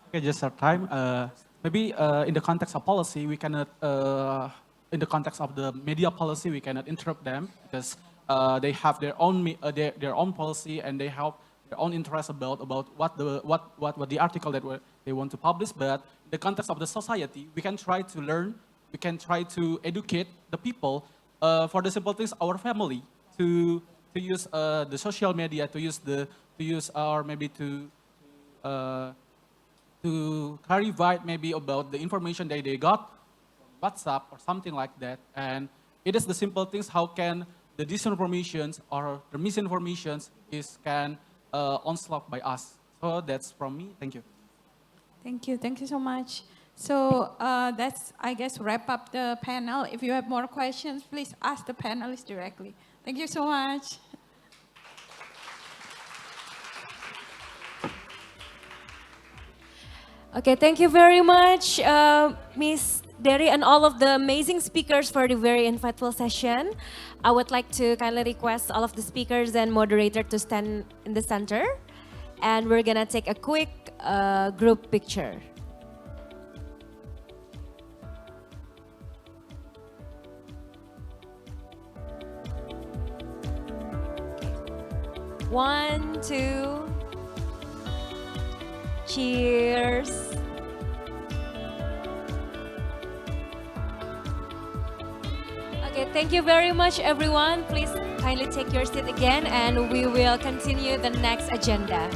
Okay, just our time. Maybe in the context of policy, we cannot, in the context of the media policy, we cannot interrupt them because they have their own policy and they have their own interest about what the article that they want to publish. But in the context of the society, we can try to learn, we can try to educate the people for the simple things, our family, to use the social media, to use or maybe to clarify maybe about the information that they got from WhatsApp or something like that. And it is the simple things, how can the disinformations or the misinformations can onslaught by us. So that's from me. Thank you. Thank you so much. So that's, I guess, wrap up the panel. If you have more questions, please ask the panelists directly. Thank you so much. Okay, thank you very much, Miss Derry, and all of the amazing speakers for the very insightful session. I would like to kindly request all of the speakers and moderator to stand in the center, and we're gonna take a quick group picture. One, two. Cheers. Okay, thank you very much, everyone. Please kindly take your seat again, and we will continue the next agenda.